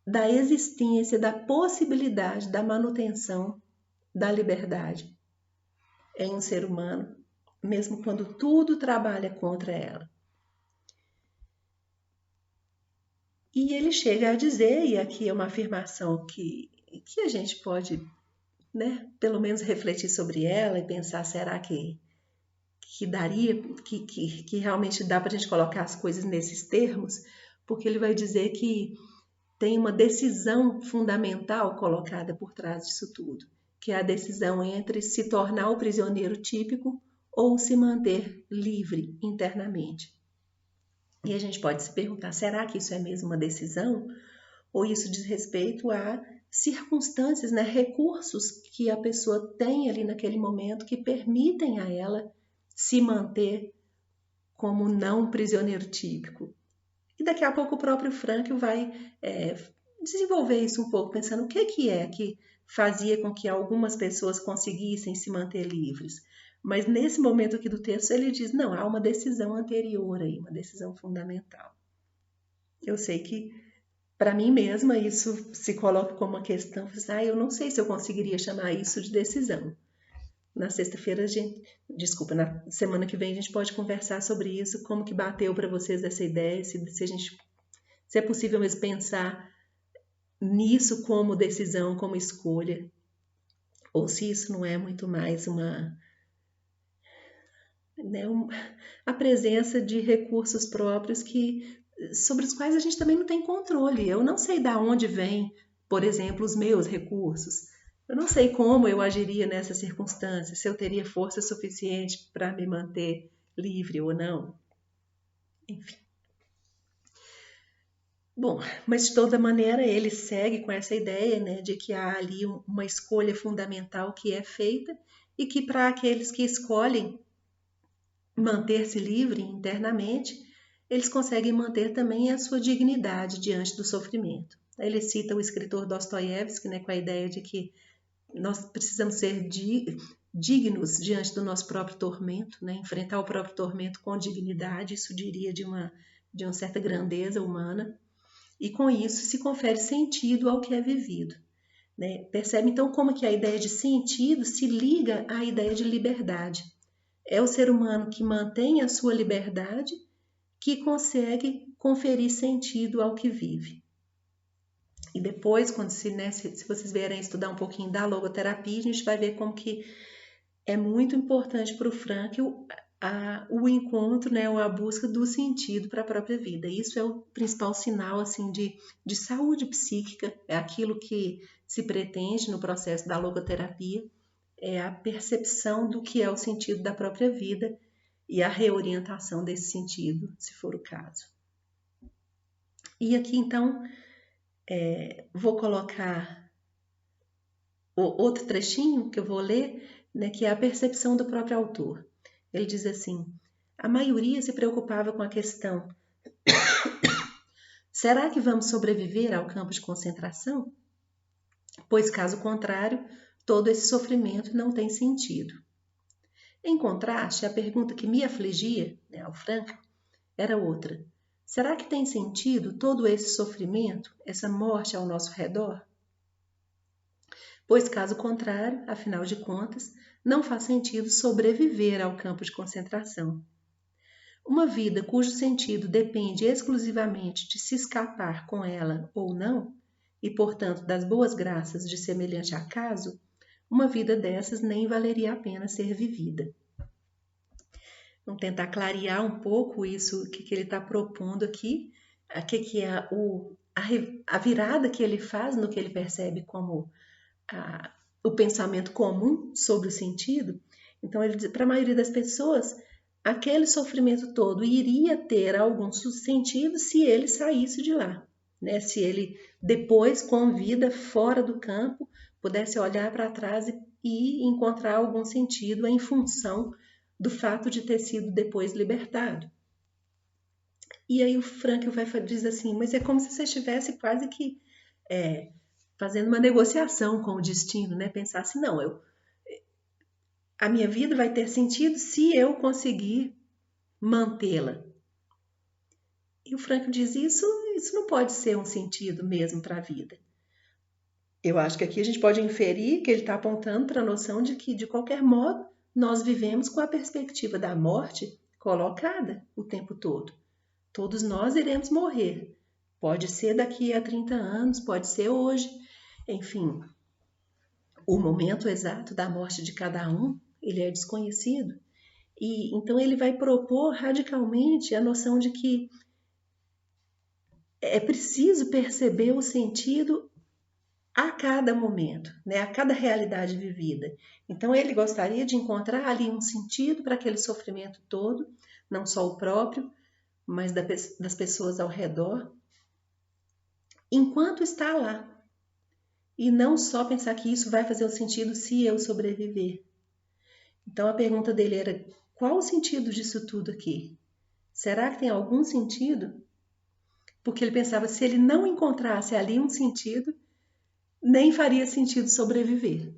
da existência, da possibilidade da manutenção da liberdade em um ser humano, mesmo quando tudo trabalha contra ela. E ele chega a dizer, e aqui é uma afirmação que a gente pode, né, pelo menos refletir sobre ela e pensar, será que daria, que realmente dá para a gente colocar as coisas nesses termos? Porque ele vai dizer que tem uma decisão fundamental colocada por trás disso tudo, que é a decisão entre se tornar o prisioneiro típico ou se manter livre internamente. E a gente pode se perguntar, será que isso é mesmo uma decisão? Ou isso diz respeito a circunstâncias, né, recursos que a pessoa tem ali naquele momento que permitem a ela se manter como não prisioneiro típico? E daqui a pouco o próprio Frankl vai desenvolver isso um pouco, pensando o que é que fazia com que algumas pessoas conseguissem se manter livres. Mas nesse momento aqui do texto ele diz, não, há uma decisão anterior aí, uma decisão fundamental. Eu sei que para mim mesma isso se coloca como uma questão, eu não sei se eu conseguiria chamar isso de decisão. Na sexta-feira, na semana que vem a gente pode conversar sobre isso, como que bateu para vocês essa ideia, se é possível mesmo pensar nisso como decisão, como escolha, ou se isso não é muito mais a presença de recursos próprios sobre os quais a gente também não tem controle. Eu não sei de onde vêm, por exemplo, os meus recursos. Eu não sei como eu agiria nessas circunstâncias, se eu teria força suficiente para me manter livre ou não. Enfim. Bom, mas de toda maneira ele segue com essa ideia, né, de que há ali uma escolha fundamental que é feita e que para aqueles que escolhem manter-se livre internamente, eles conseguem manter também a sua dignidade diante do sofrimento. Ele cita o escritor Dostoiévski, né, com a ideia de que nós precisamos ser dignos diante do nosso próprio tormento, né, enfrentar o próprio tormento com dignidade, isso diria de uma certa grandeza humana, e com isso se confere sentido ao que é vivido. Né? Percebe então como que a ideia de sentido se liga à ideia de liberdade. É o ser humano que mantém a sua liberdade que consegue conferir sentido ao que vive. E depois, se vocês vierem estudar um pouquinho da logoterapia, a gente vai ver como que é muito importante para o Frankl o encontro, né, ou a busca do sentido para a própria vida. Isso é o principal sinal assim de saúde psíquica, é aquilo que se pretende no processo da logoterapia, é a percepção do que é o sentido da própria vida e a reorientação desse sentido, se for o caso. E aqui então vou colocar outro trechinho que eu vou ler, né, que é a percepção do próprio autor. Ele diz assim: a maioria se preocupava com a questão: será que vamos sobreviver ao campo de concentração? Pois, caso contrário, todo esse sofrimento não tem sentido. Em contraste, a pergunta que me afligia, né, ao Frankl, era outra: será que tem sentido todo esse sofrimento, essa morte ao nosso redor? Pois, caso contrário, afinal de contas, não faz sentido sobreviver ao campo de concentração. Uma vida cujo sentido depende exclusivamente de se escapar com ela ou não, e portanto das boas graças de semelhante acaso, uma vida dessas nem valeria a pena ser vivida. Vamos tentar clarear um pouco isso que ele está propondo aqui, que é a virada que ele faz no que ele percebe como o pensamento comum sobre o sentido. Então, ele diz, para a maioria das pessoas, aquele sofrimento todo iria ter algum sentido se ele saísse de lá, né? Se ele depois, com vida fora do campo, pudesse olhar para trás e encontrar algum sentido em função do fato de ter sido depois libertado. E aí o Frankl vai dizer assim, mas é como se você estivesse quase que fazendo uma negociação com o destino, né? Pensar assim, não, a minha vida vai ter sentido se eu conseguir mantê-la. E o Frankl diz, isso não pode ser um sentido mesmo para a vida. Eu acho que aqui a gente pode inferir que ele está apontando para a noção de que, de qualquer modo, nós vivemos com a perspectiva da morte colocada o tempo todo. Todos nós iremos morrer. Pode ser daqui a 30 anos, pode ser hoje. Enfim, o momento exato da morte de cada um, ele é desconhecido. E então ele vai propor radicalmente a noção de que é preciso perceber o sentido a cada momento, né? A cada realidade vivida. Então ele gostaria de encontrar ali um sentido para aquele sofrimento todo, não só o próprio, mas das pessoas ao redor, enquanto está lá. E não só pensar que isso vai fazer o sentido se eu sobreviver. Então a pergunta dele era, qual o sentido disso tudo aqui? Será que tem algum sentido? Porque ele pensava, se ele não encontrasse ali um sentido, nem faria sentido sobreviver.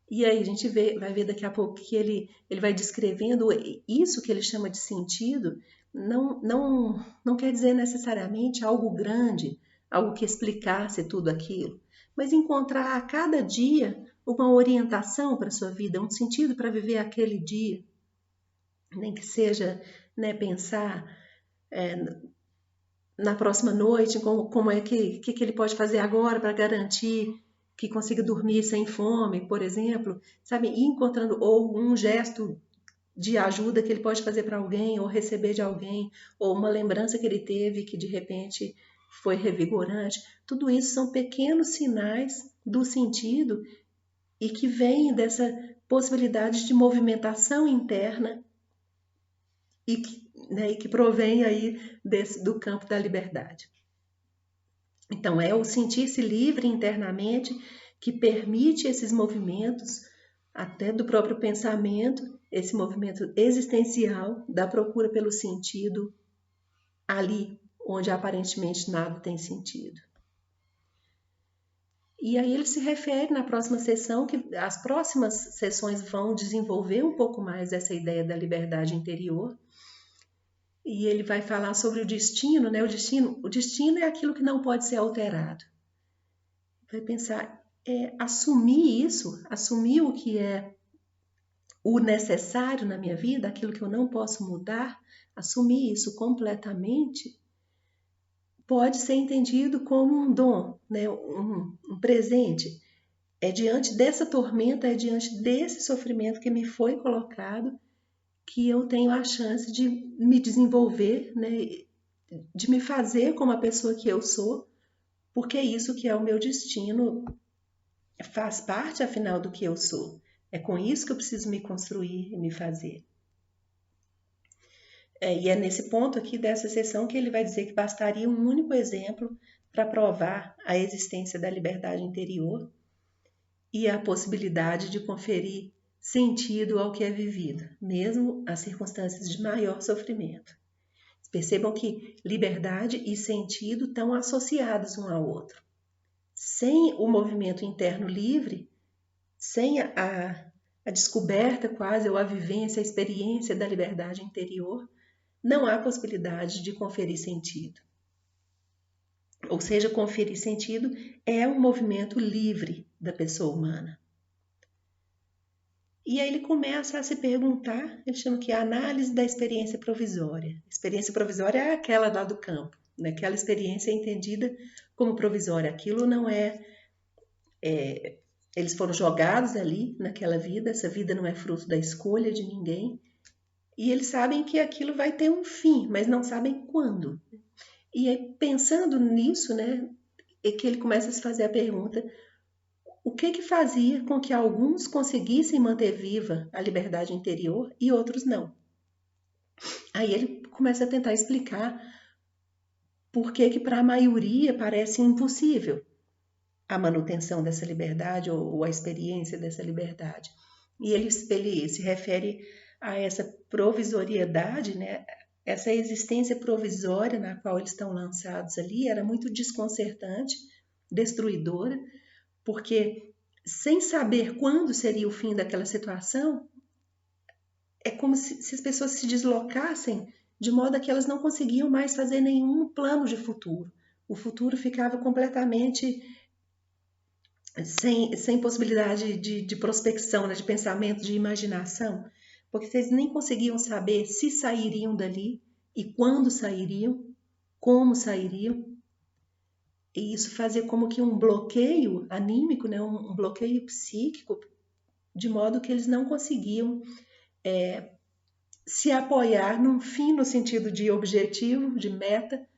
E aí a gente vai ver daqui a pouco que ele vai descrevendo isso que ele chama de sentido, não quer dizer necessariamente algo grande, algo que explicasse tudo aquilo, mas encontrar a cada dia uma orientação para a sua vida, um sentido para viver aquele dia. Nem que seja, né, pensar na próxima noite, como é que ele pode fazer agora para garantir que consiga dormir sem fome, por exemplo, sabe? E encontrando ou um gesto de ajuda que ele pode fazer para alguém, ou receber de alguém, ou uma lembrança que ele teve que de repente foi revigorante. Tudo isso são pequenos sinais do sentido e que vêm dessa possibilidade de movimentação interna e que provém aí do campo da liberdade. Então, é o sentir-se livre internamente que permite esses movimentos, até do próprio pensamento, esse movimento existencial da procura pelo sentido ali, onde aparentemente nada tem sentido. E aí ele se refere na próxima sessão, que as próximas sessões vão desenvolver um pouco mais essa ideia da liberdade interior. E ele vai falar sobre o destino, né? O destino é aquilo que não pode ser alterado. Vai pensar, assumir isso, assumir o que é o necessário na minha vida, aquilo que eu não posso mudar, assumir isso completamente, pode ser entendido como um dom, né? um presente. É diante dessa tormenta, é diante desse sofrimento que me foi colocado, que eu tenho a chance de me desenvolver, né, de me fazer como a pessoa que eu sou, porque é isso que é o meu destino, faz parte, afinal, do que eu sou. É com isso que eu preciso me construir e me fazer. E é nesse ponto aqui dessa sessão que ele vai dizer que bastaria um único exemplo para provar a existência da liberdade interior e a possibilidade de conferir sentido ao que é vivido, mesmo às circunstâncias de maior sofrimento. Percebam que liberdade e sentido estão associados um ao outro. Sem o movimento interno livre, sem a descoberta quase, ou a vivência, a experiência da liberdade interior, não há possibilidade de conferir sentido. Ou seja, conferir sentido é um movimento livre da pessoa humana. E aí ele começa a se perguntar, ele chama que a análise da experiência provisória. Experiência provisória é aquela lá do campo, né? Aquela experiência entendida como provisória. Aquilo não eles foram jogados ali naquela vida, essa vida não é fruto da escolha de ninguém. E eles sabem que aquilo vai ter um fim, mas não sabem quando. E aí, pensando nisso, né, é que ele começa a se fazer a pergunta: o que fazia com que alguns conseguissem manter viva a liberdade interior e outros não? Aí ele começa a tentar explicar por que para a maioria parece impossível a manutenção dessa liberdade ou a experiência dessa liberdade. E ele se refere a essa provisoriedade, né? Essa existência provisória na qual eles estão lançados ali era muito desconcertante, destruidora, porque sem saber quando seria o fim daquela situação, é como se as pessoas se deslocassem de modo a que elas não conseguiam mais fazer nenhum plano de futuro. O futuro ficava completamente sem possibilidade de prospecção, né, de pensamento, de imaginação, porque vocês nem conseguiam saber se sairiam dali e quando sairiam, como sairiam. E isso fazia como que um bloqueio anímico, né, um bloqueio psíquico, de modo que eles não conseguiam se apoiar num fim no sentido de objetivo, de meta,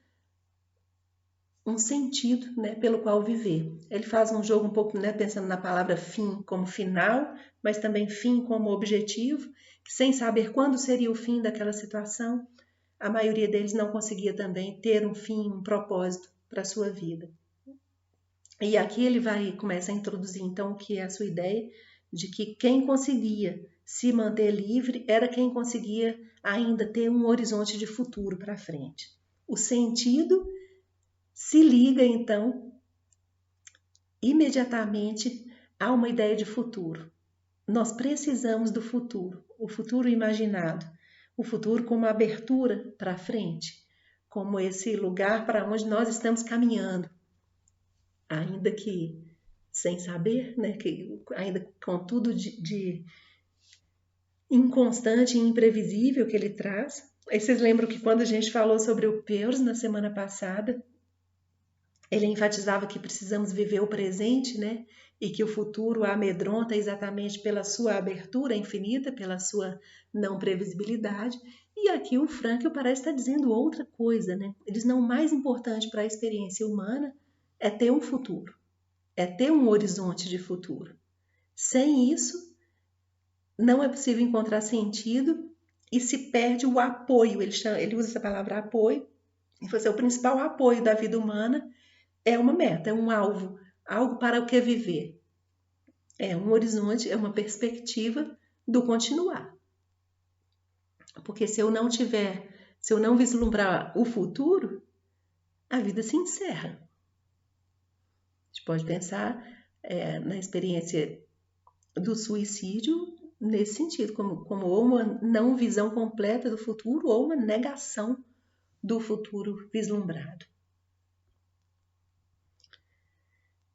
um sentido, né, pelo qual viver. Ele faz um jogo um pouco, né, pensando na palavra fim como final, mas também fim como objetivo, que sem saber quando seria o fim daquela situação, a maioria deles não conseguia também ter um fim, um propósito para a sua vida. E aqui ele começa a introduzir então o que é a sua ideia de que quem conseguia se manter livre era quem conseguia ainda ter um horizonte de futuro para frente. O sentido se liga, então, imediatamente a uma ideia de futuro. Nós precisamos do futuro, o futuro imaginado, o futuro como abertura para frente, como esse lugar para onde nós estamos caminhando, ainda que sem saber, né, que ainda com tudo de inconstante e imprevisível que ele traz. Aí vocês lembram que quando a gente falou sobre o Peirce na semana passada, ele enfatizava que precisamos viver o presente, né? E que o futuro amedronta exatamente pela sua abertura infinita, pela sua não previsibilidade. E aqui o Frankl parece estar dizendo outra coisa, né? Ele diz: não, o mais importante para a experiência humana é ter um futuro, é ter um horizonte de futuro. Sem isso, não é possível encontrar sentido e se perde o apoio. Ele usa essa palavra apoio. E você, o principal apoio da vida humana é uma meta, é um alvo, algo para o que viver. É um horizonte, é uma perspectiva do continuar. Porque se eu não vislumbrar o futuro, a vida se encerra. A gente pode pensar na experiência do suicídio nesse sentido, como ou uma não visão completa do futuro ou uma negação do futuro vislumbrado.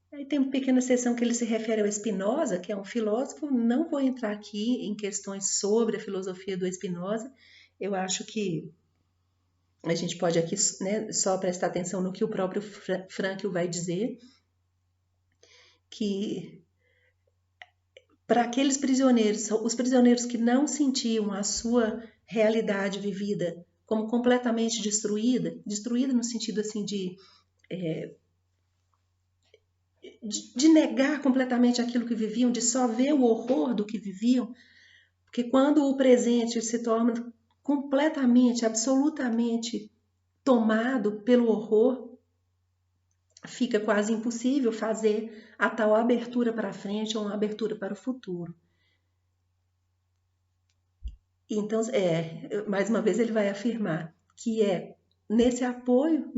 Aí tem uma pequena seção que ele se refere ao Spinoza, que é um filósofo. Não vou entrar aqui em questões sobre a filosofia do Spinoza. Eu acho que a gente pode aqui, né, só prestar atenção no que o próprio Frankl vai dizer, que para aqueles prisioneiros, os prisioneiros que não sentiam a sua realidade vivida como completamente destruída no sentido assim de negar completamente aquilo que viviam, de só ver o horror do que viviam, porque quando o presente se torna completamente, absolutamente tomado pelo horror, fica quase impossível fazer a tal abertura para frente ou uma abertura para o futuro. Então, mais uma vez ele vai afirmar que nesse apoio,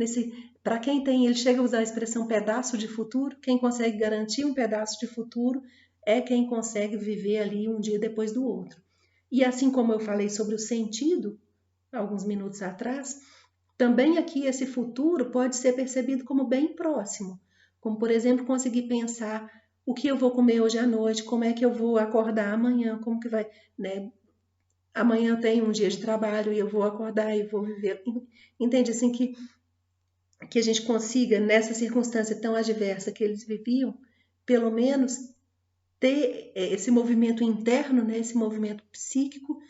para quem tem, ele chega a usar a expressão pedaço de futuro, quem consegue garantir um pedaço de futuro é quem consegue viver ali um dia depois do outro. E assim como eu falei sobre o sentido, alguns minutos atrás, também aqui esse futuro pode ser percebido como bem próximo, como por exemplo conseguir pensar o que eu vou comer hoje à noite, como é que eu vou acordar amanhã, como que vai, né? Amanhã eu tenho um dia de trabalho e eu vou acordar e vou viver. Entende assim que a gente consiga nessa circunstância tão adversa que eles viviam, pelo menos ter esse movimento interno, né, esse movimento psíquico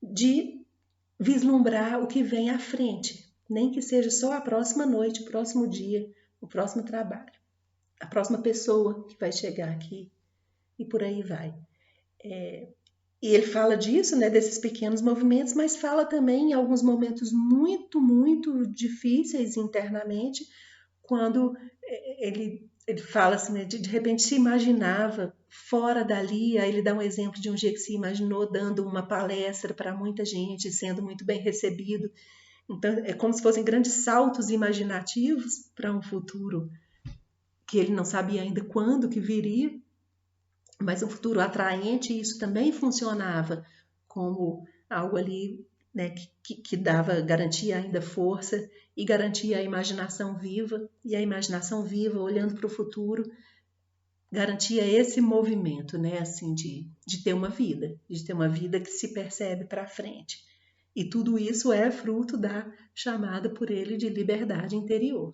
de vislumbrar o que vem à frente, nem que seja só a próxima noite, o próximo dia, o próximo trabalho, a próxima pessoa que vai chegar aqui e por aí vai. E ele fala disso, né, desses pequenos movimentos, mas fala também em alguns momentos muito, muito difíceis internamente, quando ele fala assim, né, de repente se imaginava fora dali, aí ele dá um exemplo de um dia que se imaginou dando uma palestra para muita gente, sendo muito bem recebido. Então, é como se fossem grandes saltos imaginativos para um futuro que ele não sabia ainda quando que viria, mas um futuro atraente, e isso também funcionava como algo ali, né, que dava, garantia ainda força e garantia a imaginação viva, e a imaginação viva, olhando para o futuro, garantia esse movimento, né, assim, de ter uma vida que se percebe para frente. E tudo isso é fruto da chamada por ele de liberdade interior.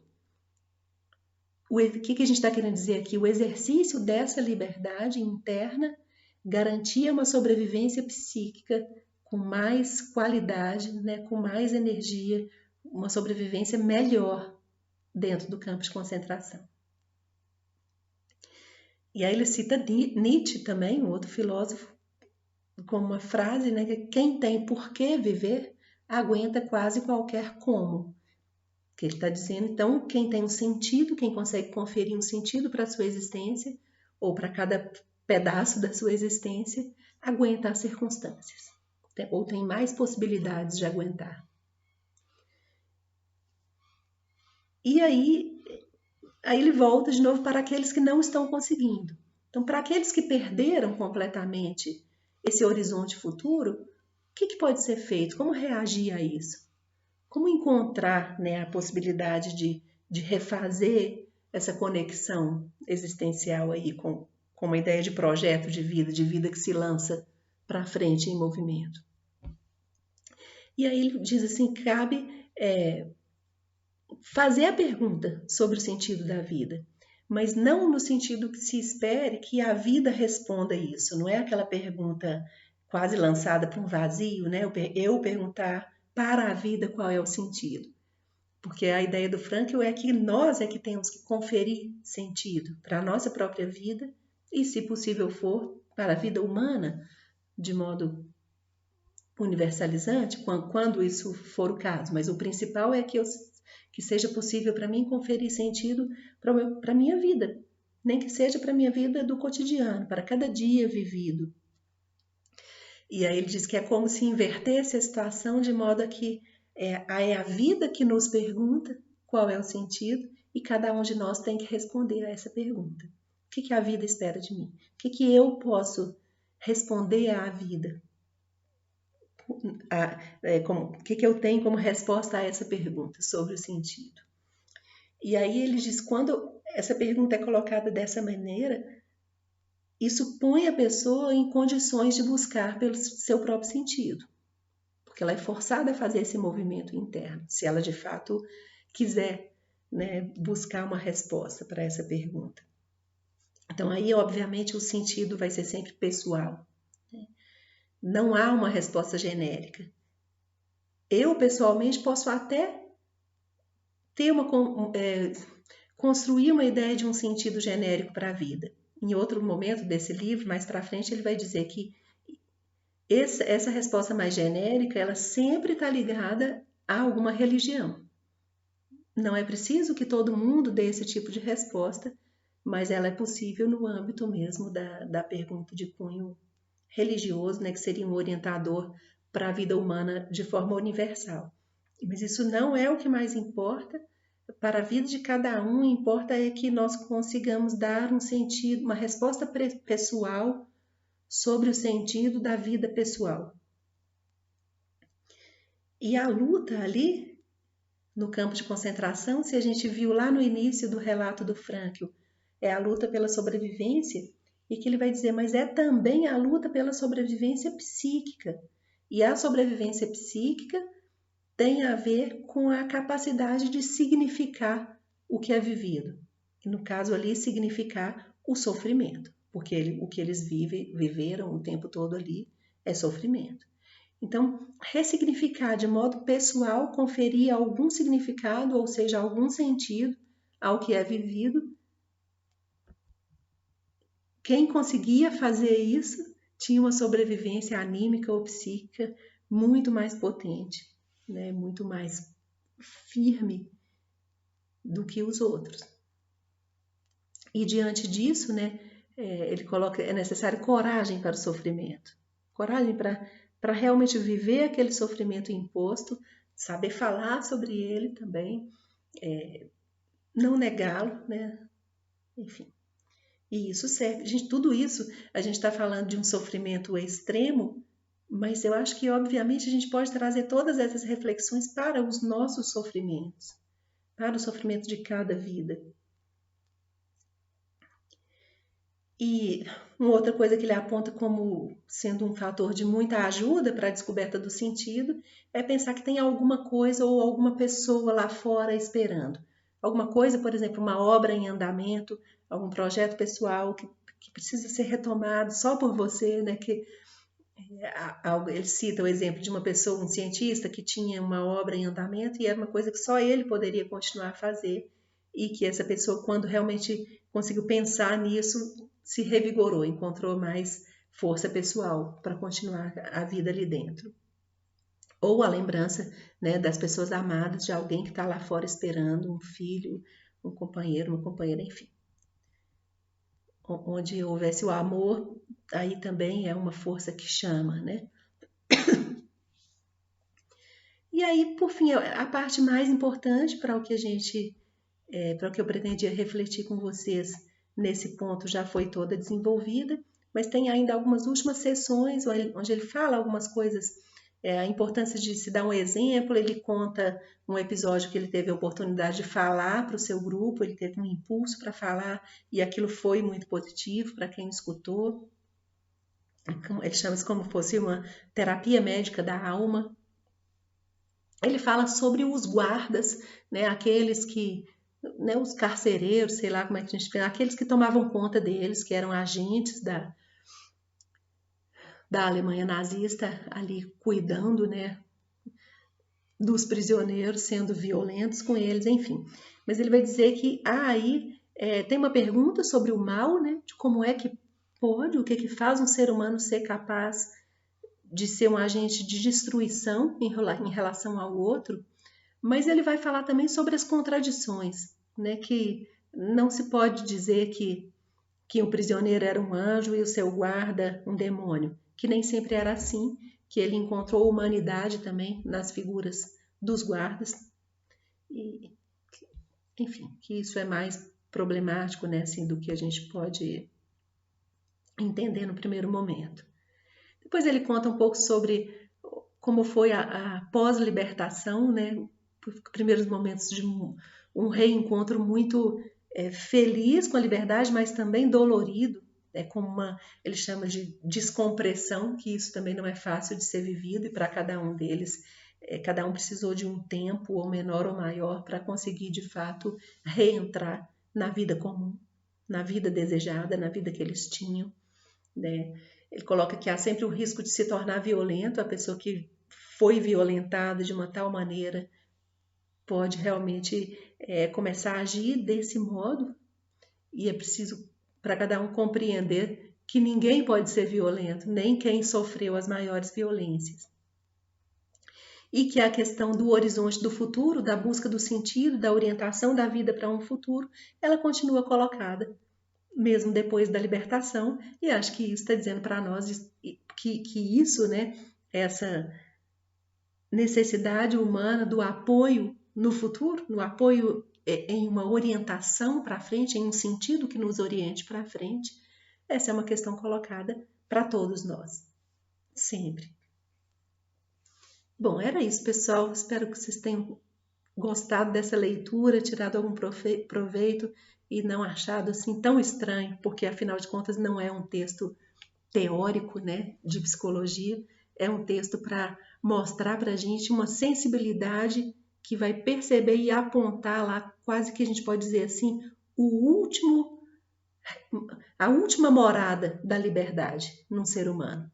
O que a gente está querendo dizer aqui? O exercício dessa liberdade interna garantia uma sobrevivência psíquica com mais qualidade, né, com mais energia, uma sobrevivência melhor dentro do campo de concentração. E aí ele cita Nietzsche também, um outro filósofo, com uma frase, né, que quem tem por que viver aguenta quase qualquer como. Que ele está dizendo, então, quem tem um sentido, quem consegue conferir um sentido para a sua existência, ou para cada pedaço da sua existência, aguenta as circunstâncias, ou tem mais possibilidades de aguentar. E aí ele volta de novo para aqueles que não estão conseguindo. Então, para aqueles que perderam completamente esse horizonte futuro, o que pode ser feito? Como reagir a isso? Como encontrar, né, a possibilidade de refazer essa conexão existencial aí com uma ideia de projeto de vida que se lança para frente em movimento? E aí ele diz assim, cabe fazer a pergunta sobre o sentido da vida, mas não no sentido que se espere que a vida responda isso. Não é aquela pergunta quase lançada para um vazio, né? Eu perguntar para a vida qual é o sentido. Porque a ideia do Frankl é que nós é que temos que conferir sentido para a nossa própria vida e, se possível for, para a vida humana, de modo universalizante, quando isso for o caso. Mas o principal é que seja possível para mim conferir sentido para a minha vida, nem que seja para a minha vida do cotidiano, para cada dia vivido. E aí ele diz que é como se invertesse a situação de modo a que é a vida que nos pergunta qual é o sentido e cada um de nós tem que responder a essa pergunta. O que a vida espera de mim? O que eu posso responder à vida? O que eu tenho como resposta a essa pergunta sobre o sentido? E aí ele diz, quando essa pergunta é colocada dessa maneira, isso põe a pessoa em condições de buscar pelo seu próprio sentido. Porque ela é forçada a fazer esse movimento interno, se ela de fato quiser, né, buscar uma resposta para essa pergunta. Então aí, obviamente, o sentido vai ser sempre pessoal. Não há uma resposta genérica. Eu, pessoalmente, posso até ter construir uma ideia de um sentido genérico para a vida. Em outro momento desse livro, mais para frente, ele vai dizer que essa resposta mais genérica, ela sempre está ligada a alguma religião. Não é preciso que todo mundo dê esse tipo de resposta, mas ela é possível no âmbito mesmo da pergunta de cunho religioso, né, que seria um orientador para a vida humana de forma universal. Mas isso não é o que mais importa. Para a vida de cada um, importa é que nós consigamos dar um sentido, uma resposta pessoal sobre o sentido da vida pessoal. E a luta ali, no campo de concentração, se a gente viu lá no início do relato do Frankl, é a luta pela sobrevivência, e que ele vai dizer, mas é também a luta pela sobrevivência psíquica. E a sobrevivência psíquica tem a ver com a capacidade de significar o que é vivido. E no caso ali, significar o sofrimento, porque o que eles viveram o tempo todo ali é sofrimento. Então, ressignificar de modo pessoal, conferir algum significado, ou seja, algum sentido ao que é vivido. Quem conseguia fazer isso tinha uma sobrevivência anímica ou psíquica muito mais potente, né? Muito mais firme do que os outros. E diante disso, né, ele coloca, é necessário coragem para o sofrimento. Coragem para realmente viver aquele sofrimento imposto, saber falar sobre ele também, não negá-lo, né? Enfim. E isso serve. Gente, tudo isso, a gente está falando de um sofrimento extremo, mas eu acho que, obviamente, a gente pode trazer todas essas reflexões para os nossos sofrimentos, para o sofrimento de cada vida. E uma outra coisa que ele aponta como sendo um fator de muita ajuda para a descoberta do sentido é pensar que tem alguma coisa ou alguma pessoa lá fora esperando. Alguma coisa, por exemplo, uma obra em andamento, algum projeto pessoal que precisa ser retomado só por você, né? Ele cita o exemplo de uma pessoa, um cientista, que tinha uma obra em andamento e era uma coisa que só ele poderia continuar a fazer e que essa pessoa, quando realmente conseguiu pensar nisso, se revigorou, encontrou mais força pessoal para continuar a vida ali dentro. Ou a lembrança, né, das pessoas amadas, de alguém que está lá fora esperando, um filho, um companheiro, uma companheira, enfim. Onde houvesse o amor, aí também é uma força que chama, né? E aí, por fim, a parte mais importante para o que para o que eu pretendia refletir com vocês nesse ponto já foi toda desenvolvida, mas tem ainda algumas últimas sessões onde ele fala algumas coisas, a importância de se dar um exemplo, ele conta um episódio que ele teve a oportunidade de falar para o seu grupo, ele teve um impulso para falar e aquilo foi muito positivo para quem escutou. Ele chama isso como fosse uma terapia médica da alma. Ele fala sobre os guardas, né, aqueles que, né, os carcereiros, sei lá como é que a gente fala, aqueles que tomavam conta deles, que eram agentes da Alemanha nazista, ali cuidando, né, dos prisioneiros, sendo violentos com eles, enfim. Mas ele vai dizer que aí tem uma pergunta sobre o mal, né, de como é que pode, o que faz um ser humano ser capaz de ser um agente de destruição em relação ao outro, mas ele vai falar também sobre as contradições, né? Que não se pode dizer que o prisioneiro era um anjo e o seu guarda um demônio, que nem sempre era assim, que ele encontrou humanidade também nas figuras dos guardas, e, enfim, que isso é mais problemático, né? Assim, do que a gente pode entender no primeiro momento. Depois ele conta um pouco sobre como foi a pós-libertação, né? Os primeiros momentos de um reencontro muito feliz com a liberdade, mas também dolorido, como ele chama de descompressão, que isso também não é fácil de ser vivido, e para cada um deles, cada um precisou de um tempo, ou menor ou maior, para conseguir de fato reentrar na vida comum. na vida desejada, na vida que eles tinham, né? Ele coloca que há sempre o risco de se tornar violento, a pessoa que foi violentada de uma tal maneira pode realmente começar a agir desse modo, e é preciso para cada um compreender que ninguém pode ser violento, nem quem sofreu as maiores violências. E que a questão do horizonte do futuro, da busca do sentido, da orientação da vida para um futuro, ela continua colocada, mesmo depois da libertação, e acho que isso está dizendo para nós que isso, né, essa necessidade humana do apoio no futuro, no apoio em uma orientação para frente, em um sentido que nos oriente para frente, essa é uma questão colocada para todos nós, sempre. Bom, era isso, pessoal. Espero que vocês tenham gostado dessa leitura, tirado algum proveito e não achado assim tão estranho, porque afinal de contas não é um texto teórico, né, de psicologia, é um texto para mostrar para a gente uma sensibilidade que vai perceber e apontar lá, quase que a gente pode dizer assim, a última morada da liberdade num ser humano,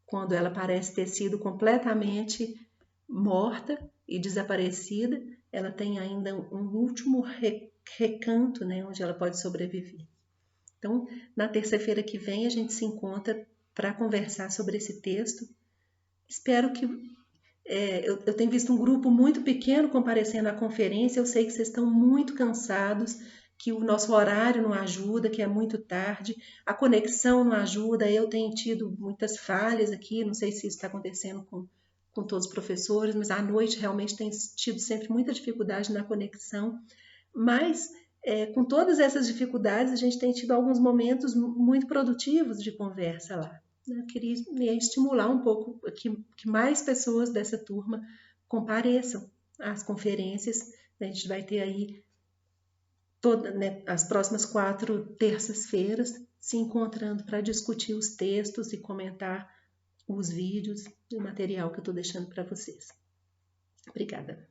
quando ela parece ter sido completamente morta e desaparecida, ela tem ainda um último recanto, né, onde ela pode sobreviver. Então, na terça-feira que vem, a gente se encontra para conversar sobre esse texto. Espero que... eu tenho visto um grupo muito pequeno comparecendo à conferência, eu sei que vocês estão muito cansados, que o nosso horário não ajuda, que é muito tarde, a conexão não ajuda, eu tenho tido muitas falhas aqui, não sei se isso está acontecendo com todos os professores, mas à noite realmente tem tido sempre muita dificuldade na conexão, mas com todas essas dificuldades a gente tem tido alguns momentos muito produtivos de conversa lá. Eu queria estimular um pouco que mais pessoas dessa turma compareçam às conferências. A gente vai ter aí as próximas 4 terças-feiras se encontrando para discutir os textos e comentar os vídeos e o material que eu estou deixando para vocês. Obrigada.